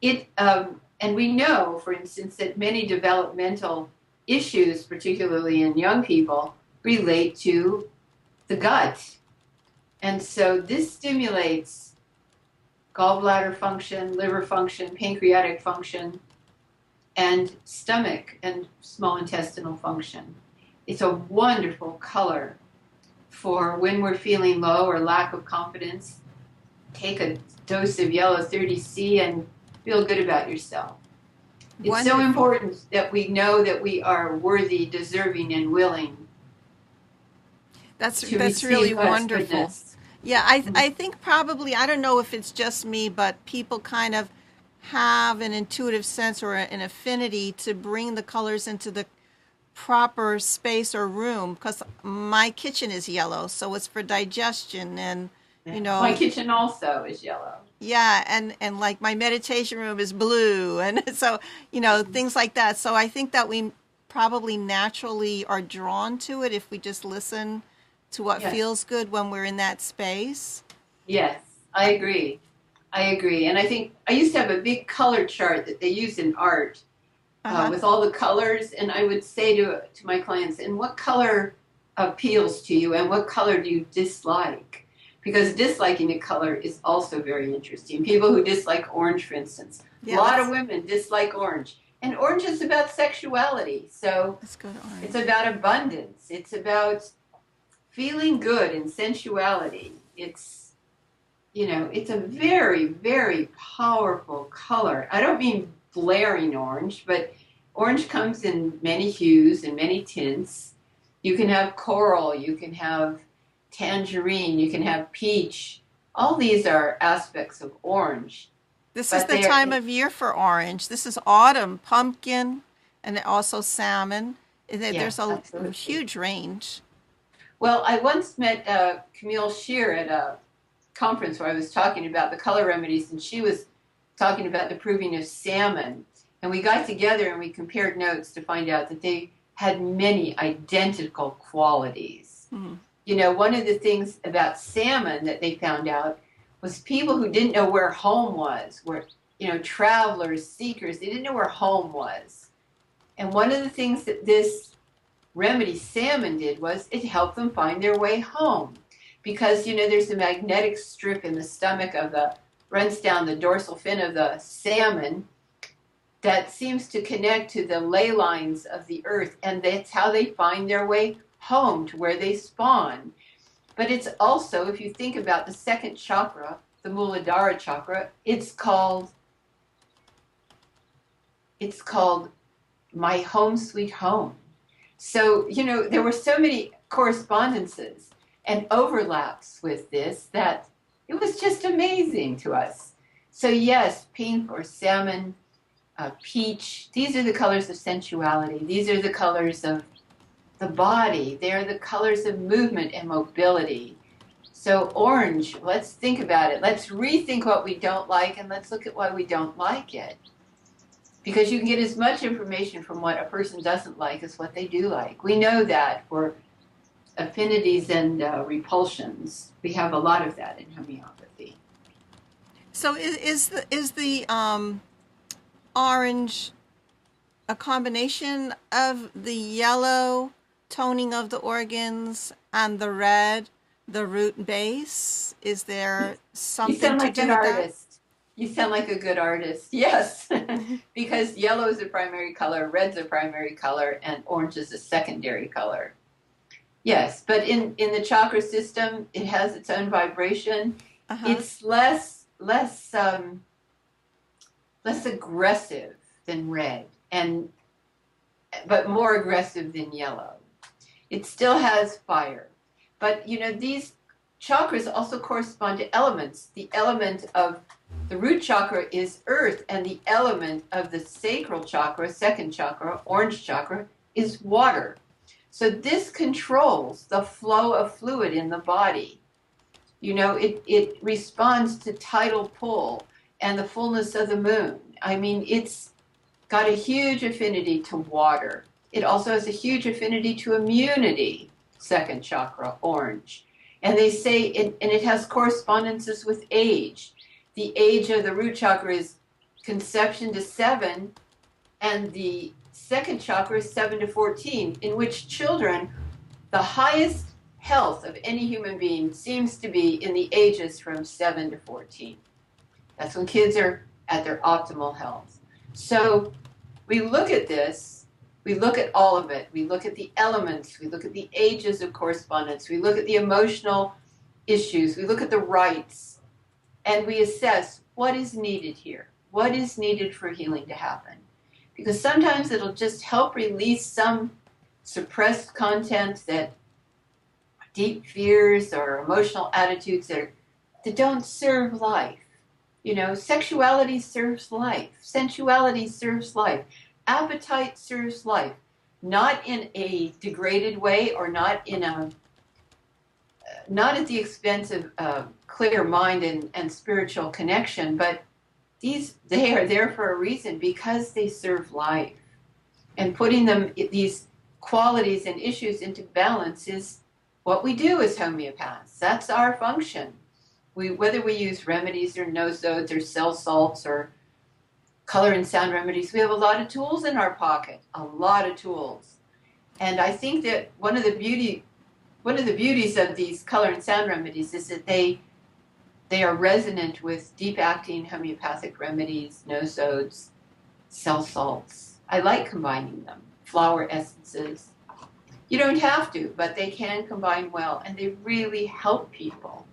And we know, for instance, that many developmental issues, particularly in young people, relate to the gut. And so this stimulates gallbladder function, liver function, pancreatic function, and stomach and small intestinal function. It's a wonderful color for when we're feeling low or lack of confidence. Take a dose of yellow 30C and feel good about yourself. It's Wonderful. so important that we know that we are worthy, deserving, and willing. That's really wonderful. Goodness. Yeah, I think probably, I don't know if it's just me, but people kind of have an intuitive sense or an affinity to bring the colors into the proper space or room, because my kitchen is yellow, so it's for digestion, and my kitchen also is yellow. Yeah, and like my meditation room is blue, and so things like that. So I think that we probably naturally are drawn to it if we just listen to what feels good when we're in that space. Yes, I agree. And I think I used to have a big color chart that they use in art with all the colors, and I would say to my clients, and what color appeals to you and what color do you dislike? Because disliking a color is also very interesting. People who dislike orange, for instance. A lot of women dislike orange. And orange is about sexuality. So it's about abundance. It's about feeling good and sensuality. It's a very, very powerful color. I don't mean blaring orange, but orange comes in many hues and many tints. You can have coral, you can have tangerine, you can have peach. All these are aspects of orange. This is the time of year for orange. This is autumn, pumpkin, and also salmon. There's a huge range. Well, I once met Camille Shear at a conference where I was talking about the color remedies, and she was talking about the proving of salmon. And we got together and we compared notes to find out that they had many identical qualities. Mm-hmm. One of the things about salmon that they found out was people who didn't know where home was, were, travelers, seekers, they didn't know where home was. And one of the things that this remedy salmon did was it helped them find their way home. Because, there's a magnetic strip in the stomach runs down the dorsal fin of the salmon that seems to connect to the ley lines of the earth. And that's how they find their way home to where they spawn. But it's also, if you think about the second chakra, the Muladhara chakra, it's called My Home Sweet Home. So, there were so many correspondences and overlaps with this that It was just amazing to us. So yes, pink or salmon, peach, these are the colors of sensuality. These are the colors of the body. They are the colors of movement and mobility. So orange, let's think about it. Let's rethink what we don't like, and let's look at why we don't like it. Because you can get as much information from what a person doesn't like as what they do like. We know that for affinities and repulsions. We have a lot of that in homeopathy. So is the orange a combination of the yellow toning of the organs and the red, the root and base? Is there something you sound to like do an with artist. You sound like a good artist. Yes, because yellow is a primary color, red's a primary color, and orange is a secondary color. Yes, but in the chakra system, it has its own vibration. It's less aggressive than red, but more aggressive than yellow. It still has fire. But, these chakras also correspond to elements. The element of the root chakra is earth, and the element of the sacral chakra, second chakra, orange chakra, is water. So this controls the flow of fluid in the body. It responds to tidal pull and the fullness of the moon. I mean, it's got a huge affinity to water. It also has a huge affinity to immunity, second chakra, orange. And they say, and it has correspondences with age. The age of the root chakra is conception to 7, and the second chakra is 7 to 14, in which children, the highest health of any human being seems to be in the ages from 7 to 14. That's when kids are at their optimal health. So we look at this, we look at all of it. We look at the elements, we look at the ages of correspondence, we look at the emotional issues, we look at the rights, and we assess what is needed here. What is needed for healing to happen? Because sometimes it'll just help release some suppressed content, that deep fears or emotional attitudes that don't serve life. Sexuality serves life. Sensuality serves life. Appetite serves life. Not in a degraded way, or not at the expense of clear mind and spiritual connection, but they are there for a reason, because they serve life. And putting these qualities and issues into balance is what we do as homeopaths. That's our function. Whether we use remedies or nosodes or cell salts or color and sound remedies, we have a lot of tools in our pocket, a lot of tools. And I think that one of the beauties of these color and sound remedies is that they are resonant with deep-acting homeopathic remedies, nosodes, cell salts. I like combining them. Flower essences. You don't have to, but they can combine well, and they really help people.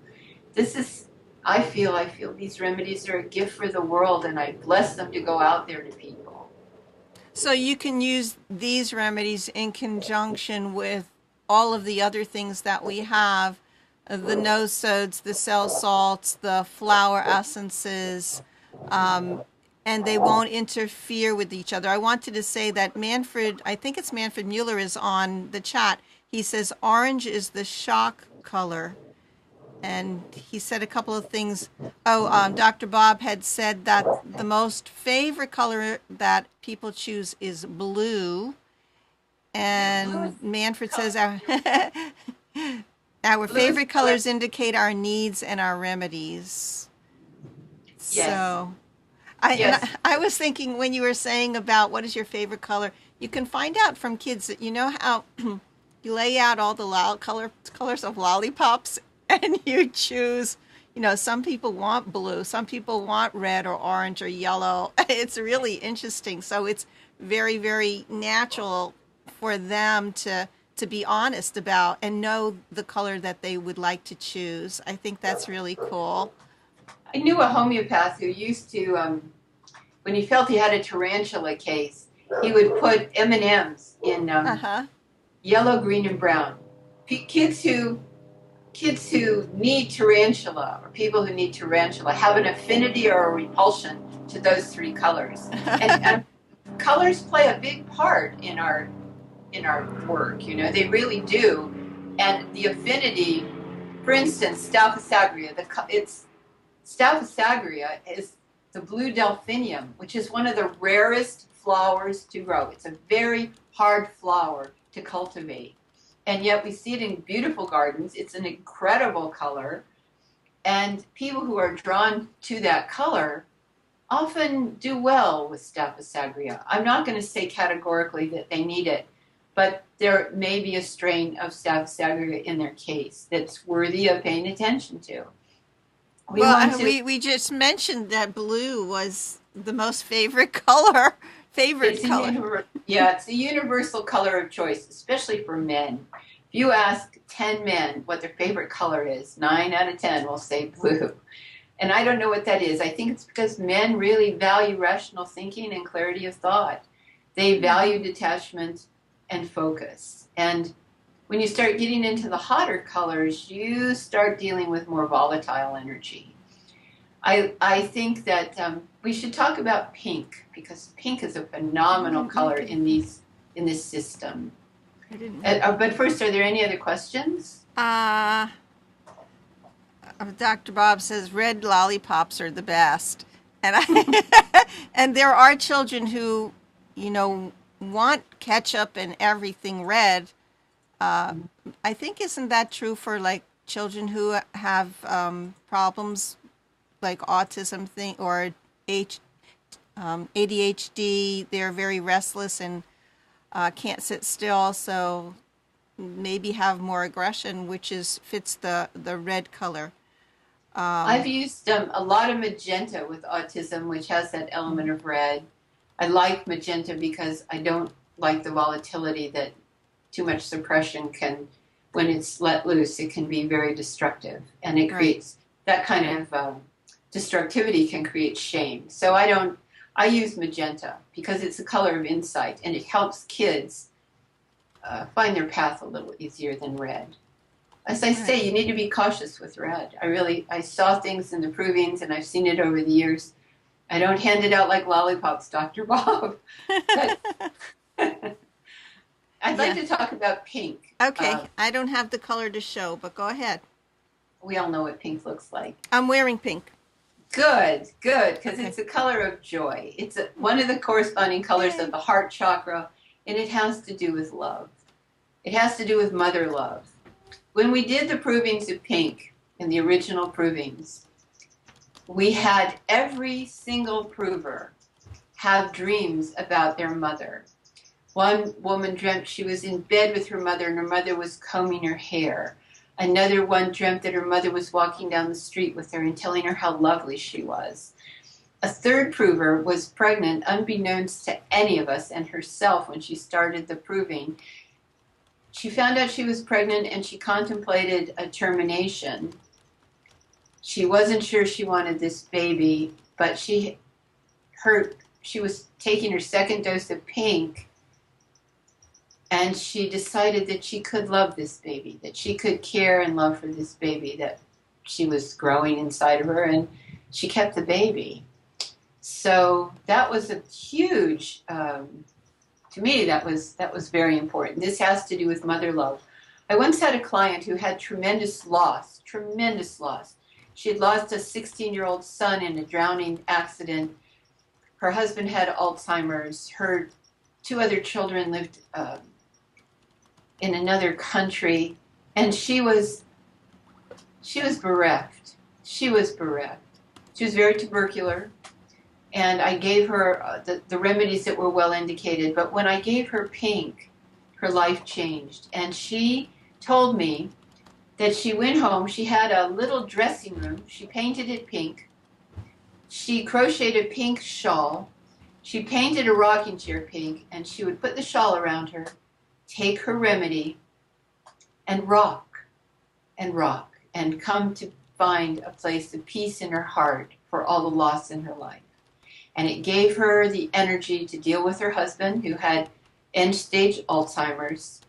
I feel these remedies are a gift for the world, and I bless them to go out there to people. So you can use these remedies in conjunction with all of the other things that we have, the nosodes, the cell salts, the flower essences, and they won't interfere with each other. I wanted to say that I think it's Manfred Mueller, is on the chat. He says orange is the shock color. And he said a couple of things. Dr. Bob had said that the most favorite color that people choose is blue. And Manfred says our favorite colors indicate our needs and our remedies. Yes. So Yes. I was thinking, when you were saying about what is your favorite color, you can find out from kids that, how you lay out all the colors of lollipops, and you choose, some people want blue, some people want red or orange or yellow. It's really interesting. So it's very, very natural for them to be honest about and know the color that they would like to choose. I think that's really cool. I knew a homeopath who used to, when he felt he had a tarantula case, he would put M&Ms in yellow, green, and brown. Kids who kids who need tarantula, or people who need tarantula, have an affinity or a repulsion to those three colors. And colors play a big part in our work. They really do. And the affinity, for instance, Staphysagra, Staphysagra is the blue delphinium, which is one of the rarest flowers to grow. It's a very hard flower to cultivate. And yet we see it in beautiful gardens. It's an incredible color. And people who are drawn to that color often do well with Staphysagra. I'm not going to say categorically that they need it, but there may be a strain of Staphysagra in their case that's worthy of paying attention to. We just mentioned that blue was the most favorite color. It's a universal color of choice, especially for men. If you ask 10 men what their favorite color is, 9 out of 10 will say blue. And I don't know what that is. I think it's because men really value rational thinking and clarity of thought. They value detachment and focus. And when you start getting into the hotter colors, you start dealing with more volatile energy. I think that we should talk about pink, because pink is a phenomenal color in this system. But first, are there any other questions? Dr. Bob says red lollipops are the best, and and there are children who, want ketchup and everything red. I think isn't that true for like children who have problems like autism thing or ADHD? They're very restless and can't sit still, so maybe have more aggression, which fits the red color. I've used a lot of magenta with autism, which has that element of red. I like magenta because I don't like the volatility that too much suppression can, when it's let loose, it can be very destructive. And it creates that kind of destructivity can create shame. So I use magenta because it's a color of insight and it helps kids find their path a little easier than red. As I say, you need to be cautious with red. I saw things in the provings, and I've seen it over the years. I don't hand it out like lollipops, Dr. Bob. But I'd like to talk about pink. Okay, I don't have the color to show, but go ahead. We all know what pink looks like. I'm wearing pink. Good, because it's a color of joy. It's one of the corresponding colors of the heart chakra, and it has to do with love. It has to do with mother love. When we did the provings of pink, in the original provings, we had every single prover have dreams about their mother. One woman dreamt she was in bed with her mother and her mother was combing her hair. Another one dreamt that her mother was walking down the street with her and telling her how lovely she was. A third prover was pregnant, unbeknownst to any of us and herself when she started the proving. She found out she was pregnant and she contemplated a termination. She wasn't sure she wanted this baby, but she was taking her second dose of pink, and she decided that she could love this baby, that she could care and love for this baby that she was growing inside of her, and she kept the baby. So that was a huge, to me, that was very important. This has to do with mother love. I once had a client who had tremendous loss. She had lost a 16-year-old son in a drowning accident. Her husband had Alzheimer's. Her 2 other children lived in another country, and she was bereft. She was very tubercular, and I gave her the remedies that were well indicated. But when I gave her pink, her life changed, and she told me that she went home. She had a little dressing room. She painted it pink. She crocheted a pink shawl. She painted a rocking chair pink, and she would put the shawl around her, take her remedy, and rock, and come to find a place of peace in her heart for all the loss in her life. And it gave her the energy to deal with her husband, who had end-stage Alzheimer's,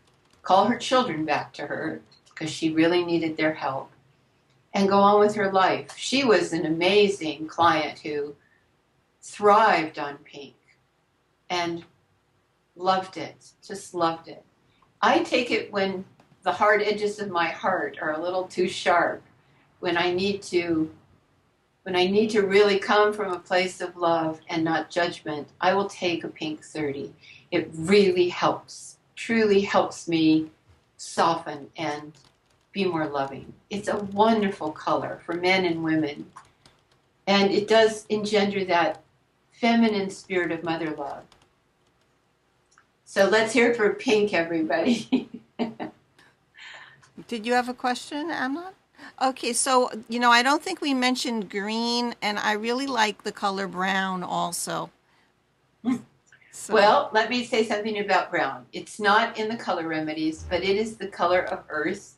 call her children back to her, because she really needed their help and go on with her life. She was an amazing client who thrived on pink and loved it, just loved it. I take it when the hard edges of my heart are a little too sharp, when I need to really come from a place of love and not judgment. I will take a pink 30. It really helps, truly helps me soften and be more loving. It's a wonderful color for men and women. And it does engender that feminine spirit of mother love. So let's hear it for pink, everybody. Did you have a question, Amnon? Okay, so, I don't think we mentioned green, and I really like the color brown also. So. Well, let me say something about brown. It's not in the color remedies, but it is the color of earth,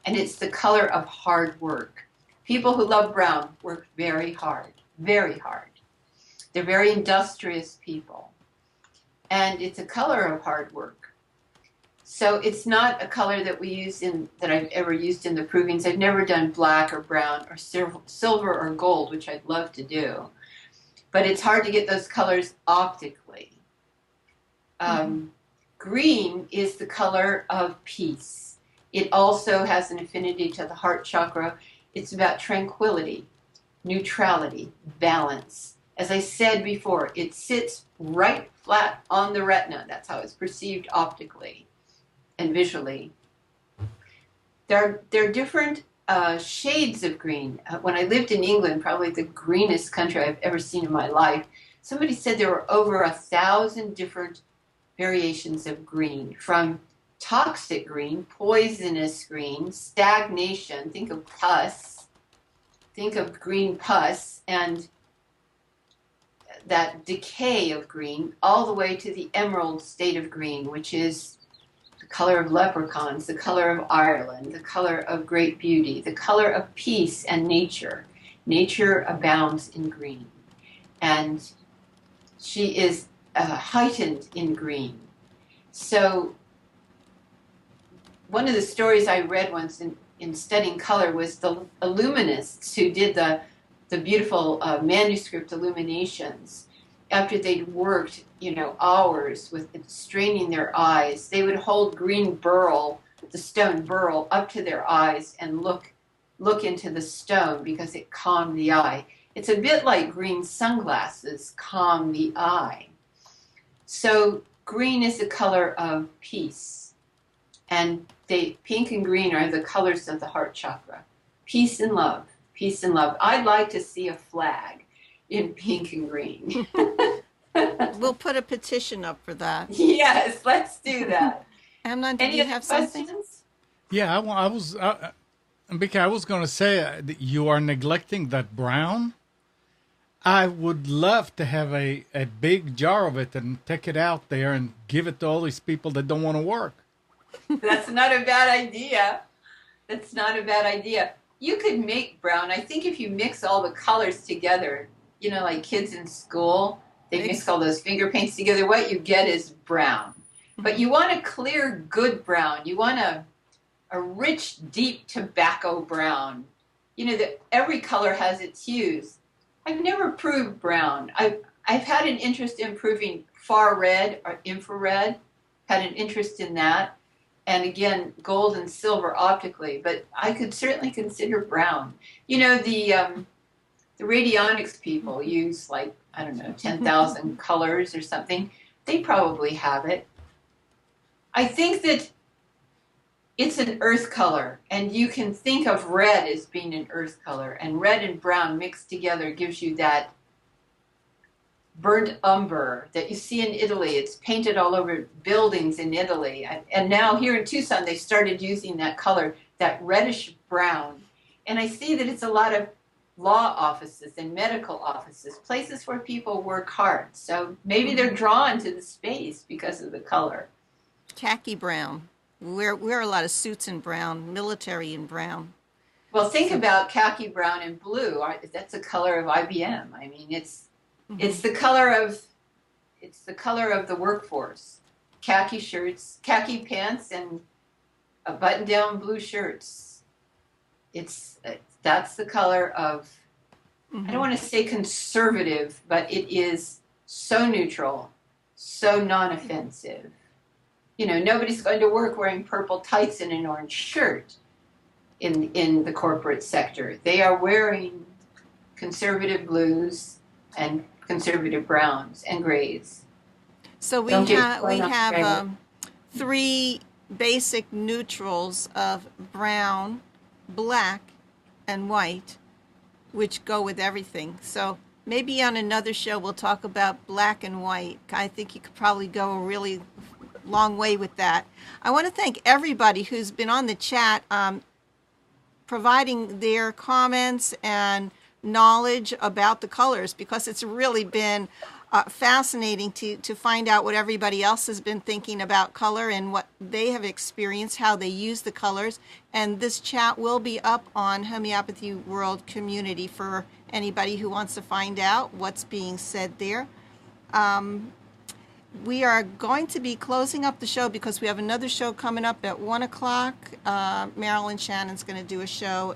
and it's the color of hard work. People who love brown work very hard, very hard. They're very industrious people, and it's a color of hard work. So it's not a color that I've ever used in the provings. I've never done black or brown or silver or gold, which I'd love to do. But it's hard to get those colors optically. Green is the color of peace. It also has an affinity to the heart chakra. It's about tranquility, neutrality, balance. As I said before, it sits right flat on the retina. That's how it's perceived optically and visually. There are different shades of green. When I lived in England, probably the greenest country I've ever seen in my life, somebody said there were over 1,000 different variations of green, from toxic green, poisonous green, stagnation, think of pus, think of green pus, and that decay of green, all the way to the emerald state of green, which is the color of leprechauns, the color of Ireland, the color of great beauty, the color of peace and nature. Nature abounds in green. And she is heightened in green. So one of the stories I read once in studying color was the illuminists who did the beautiful manuscript illuminations. After they'd worked, hours with straining their eyes, they would hold green beryl, the stone beryl, up to their eyes and look into the stone because it calmed the eye. It's a bit like green sunglasses calm the eye. So green is the color of peace. And pink and green are the colors of the heart chakra. Peace and love. Peace and love. I'd like to see a flag in pink and green. We'll put a petition up for that. Yes, let's do that. Amnon, did you have questions? something? Yeah, I was, Ambika, I was going to say that you are neglecting that brown. I would love to have a big jar of it and take it out there and give it to all these people that don't want to work. That's not a bad idea. That's not a bad idea. You could make brown. I think if you mix all the colors together, like kids in school, they mix all those finger paints together, what you get is brown. But you want a clear, good brown. You want a rich, deep tobacco brown. That every color has its hues. I've never proved brown. I've had an interest in proving far red or infrared, had an interest in that. And again, gold and silver optically, but I could certainly consider brown. The radionics people use 10,000 colors or something. They probably have it. I think that it's an earth color, and you can think of red as being an earth color, and red and brown mixed together gives you that burnt umber that you see in Italy. It's painted all over buildings in Italy. And now here in Tucson, they started using that color, that reddish brown. And I see that it's a lot of law offices and medical offices, places where people work hard. So maybe they're drawn to the space because of the color. Khaki brown. We wear a lot of suits in brown, military in brown. Well, think about khaki brown and blue. That's a color of IBM. I mean, it's the color of the workforce. Khaki shirts, khaki pants, and button-down blue shirts. That's the color of, I don't want to say conservative, but it is so neutral, so non-offensive. You know, nobody's going to work wearing purple tights and an orange shirt in the corporate sector. They are wearing conservative blues and conservative browns and grays. So we have 3 basic neutrals of brown, black, and white, which go with everything. So maybe on another show we'll talk about black and white. I think you could probably go a really long way with that. I want to thank everybody who's been on the chat, providing their comments and knowledge about the colors, because it's really been fascinating to find out what everybody else has been thinking about color and what they have experienced, how they use the colors. And this chat will be up on Homeopathy World Community for anybody who wants to find out what's being said there. We are going to be closing up the show because we have another show coming up at 1 o'clock. Marilyn Shannon's going to do a show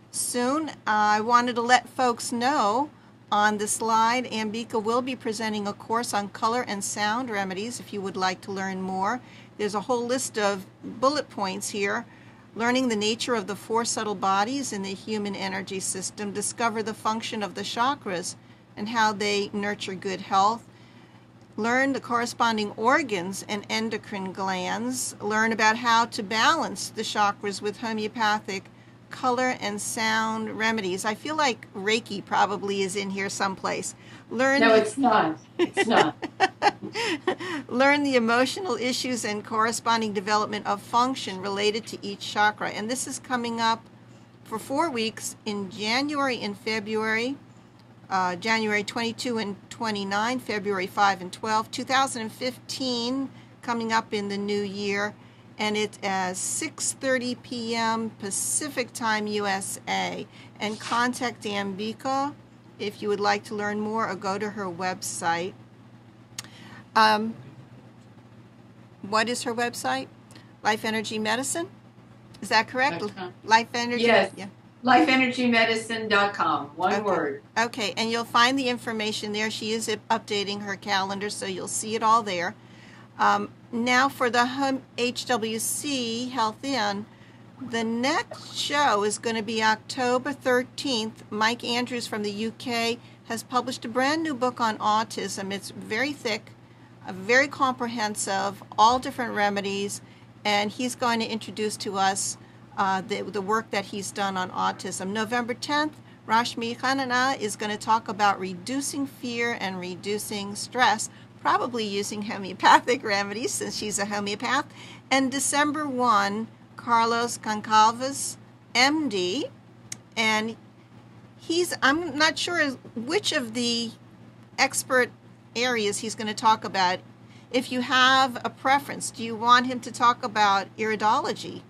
soon. I wanted to let folks know on the slide, Ambika will be presenting a course on color and sound remedies if you would like to learn more. There's a whole list of bullet points here. Learning the nature of the 4 subtle bodies in the human energy system, discover the function of the chakras and how they nurture good health. Learn the corresponding organs and endocrine glands. Learn about how to balance the chakras with homeopathic color and sound remedies. I feel like Reiki probably is in here someplace. No, it's not. It's not. Learn the emotional issues and corresponding development of function related to each chakra. And this is coming up for 4 weeks in January and February. January 22 and 29, February 5 and 12, 2015, coming up in the new year. And it's at 6:30 p.m. Pacific Time, USA. And contact Ambika if you would like to learn more, or go to her website. What is her website? Life Energy Medicine? Is that correct? Life Energy? Yes. Yeah. LifeEnergyMedicine.com. One word. Okay, and you'll find the information there. She is updating her calendar, so you'll see it all there. Now for the HWC HealthInn, the next show is going to be October 13th. Mike Andrews from the UK has published a brand new book on autism. It's very thick, very comprehensive, all different remedies, and he's going to introduce to us the work that he's done on autism. November 10th, Rashmi Khanana is going to talk about reducing fear and reducing stress, probably using homeopathic remedies since she's a homeopath. And December 1, Carlos Goncalves, MD, and I'm not sure which of the expert areas he's going to talk about. If you have a preference, do you want him to talk about iridology,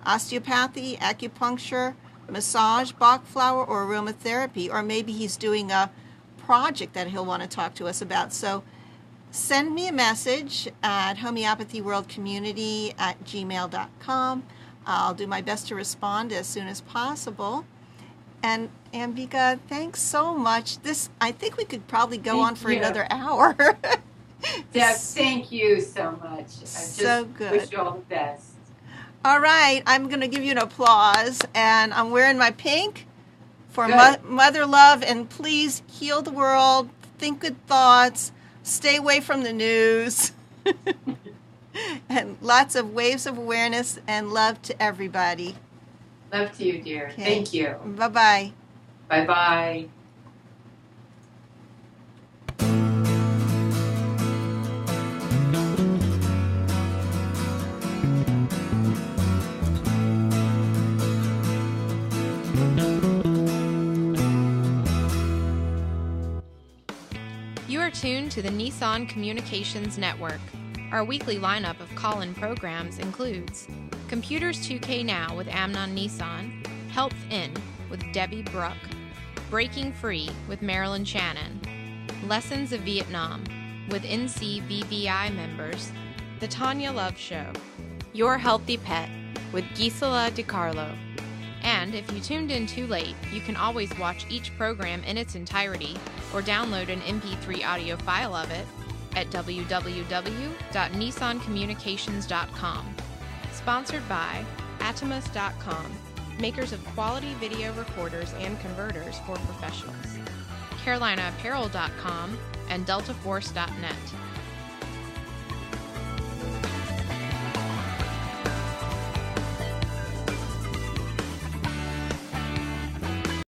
osteopathy, acupuncture, massage, Bach flower, or aromatherapy? Or maybe he's doing a project that he'll want to talk to us about. So send me a message at homeopathyworldcommunity@gmail.com. I'll do my best to respond as soon as possible. And Ambika, thanks so much. I think we could probably go on for another hour. Deb, thank you so much. So good. Wish you all the best. All right, I'm going to give you an applause, and I'm wearing my pink for Mother Love, and please heal the world, think good thoughts, stay away from the news, and lots of waves of awareness and love to everybody. Love to you, dear. Okay. Thank you. Bye-bye. Bye-bye. You are tuned to the Nissan Communications Network. Our weekly lineup of call-in programs includes Computers 2K Now with Amnon Nissan, HealthInn with Debbie Bruck, Breaking Free with Marilyn Shannon, Lessons of Vietnam with NCVVI members, The Tanya Love Show, Your Healthy Pet, with Gisela DiCarlo. And if you tuned in too late, you can always watch each program in its entirety or download an MP3 audio file of it at www.nissancommunications.com. Sponsored by Atomus.com, makers of quality video recorders and converters for professionals, CarolinaApparel.com, and DeltaForce.net.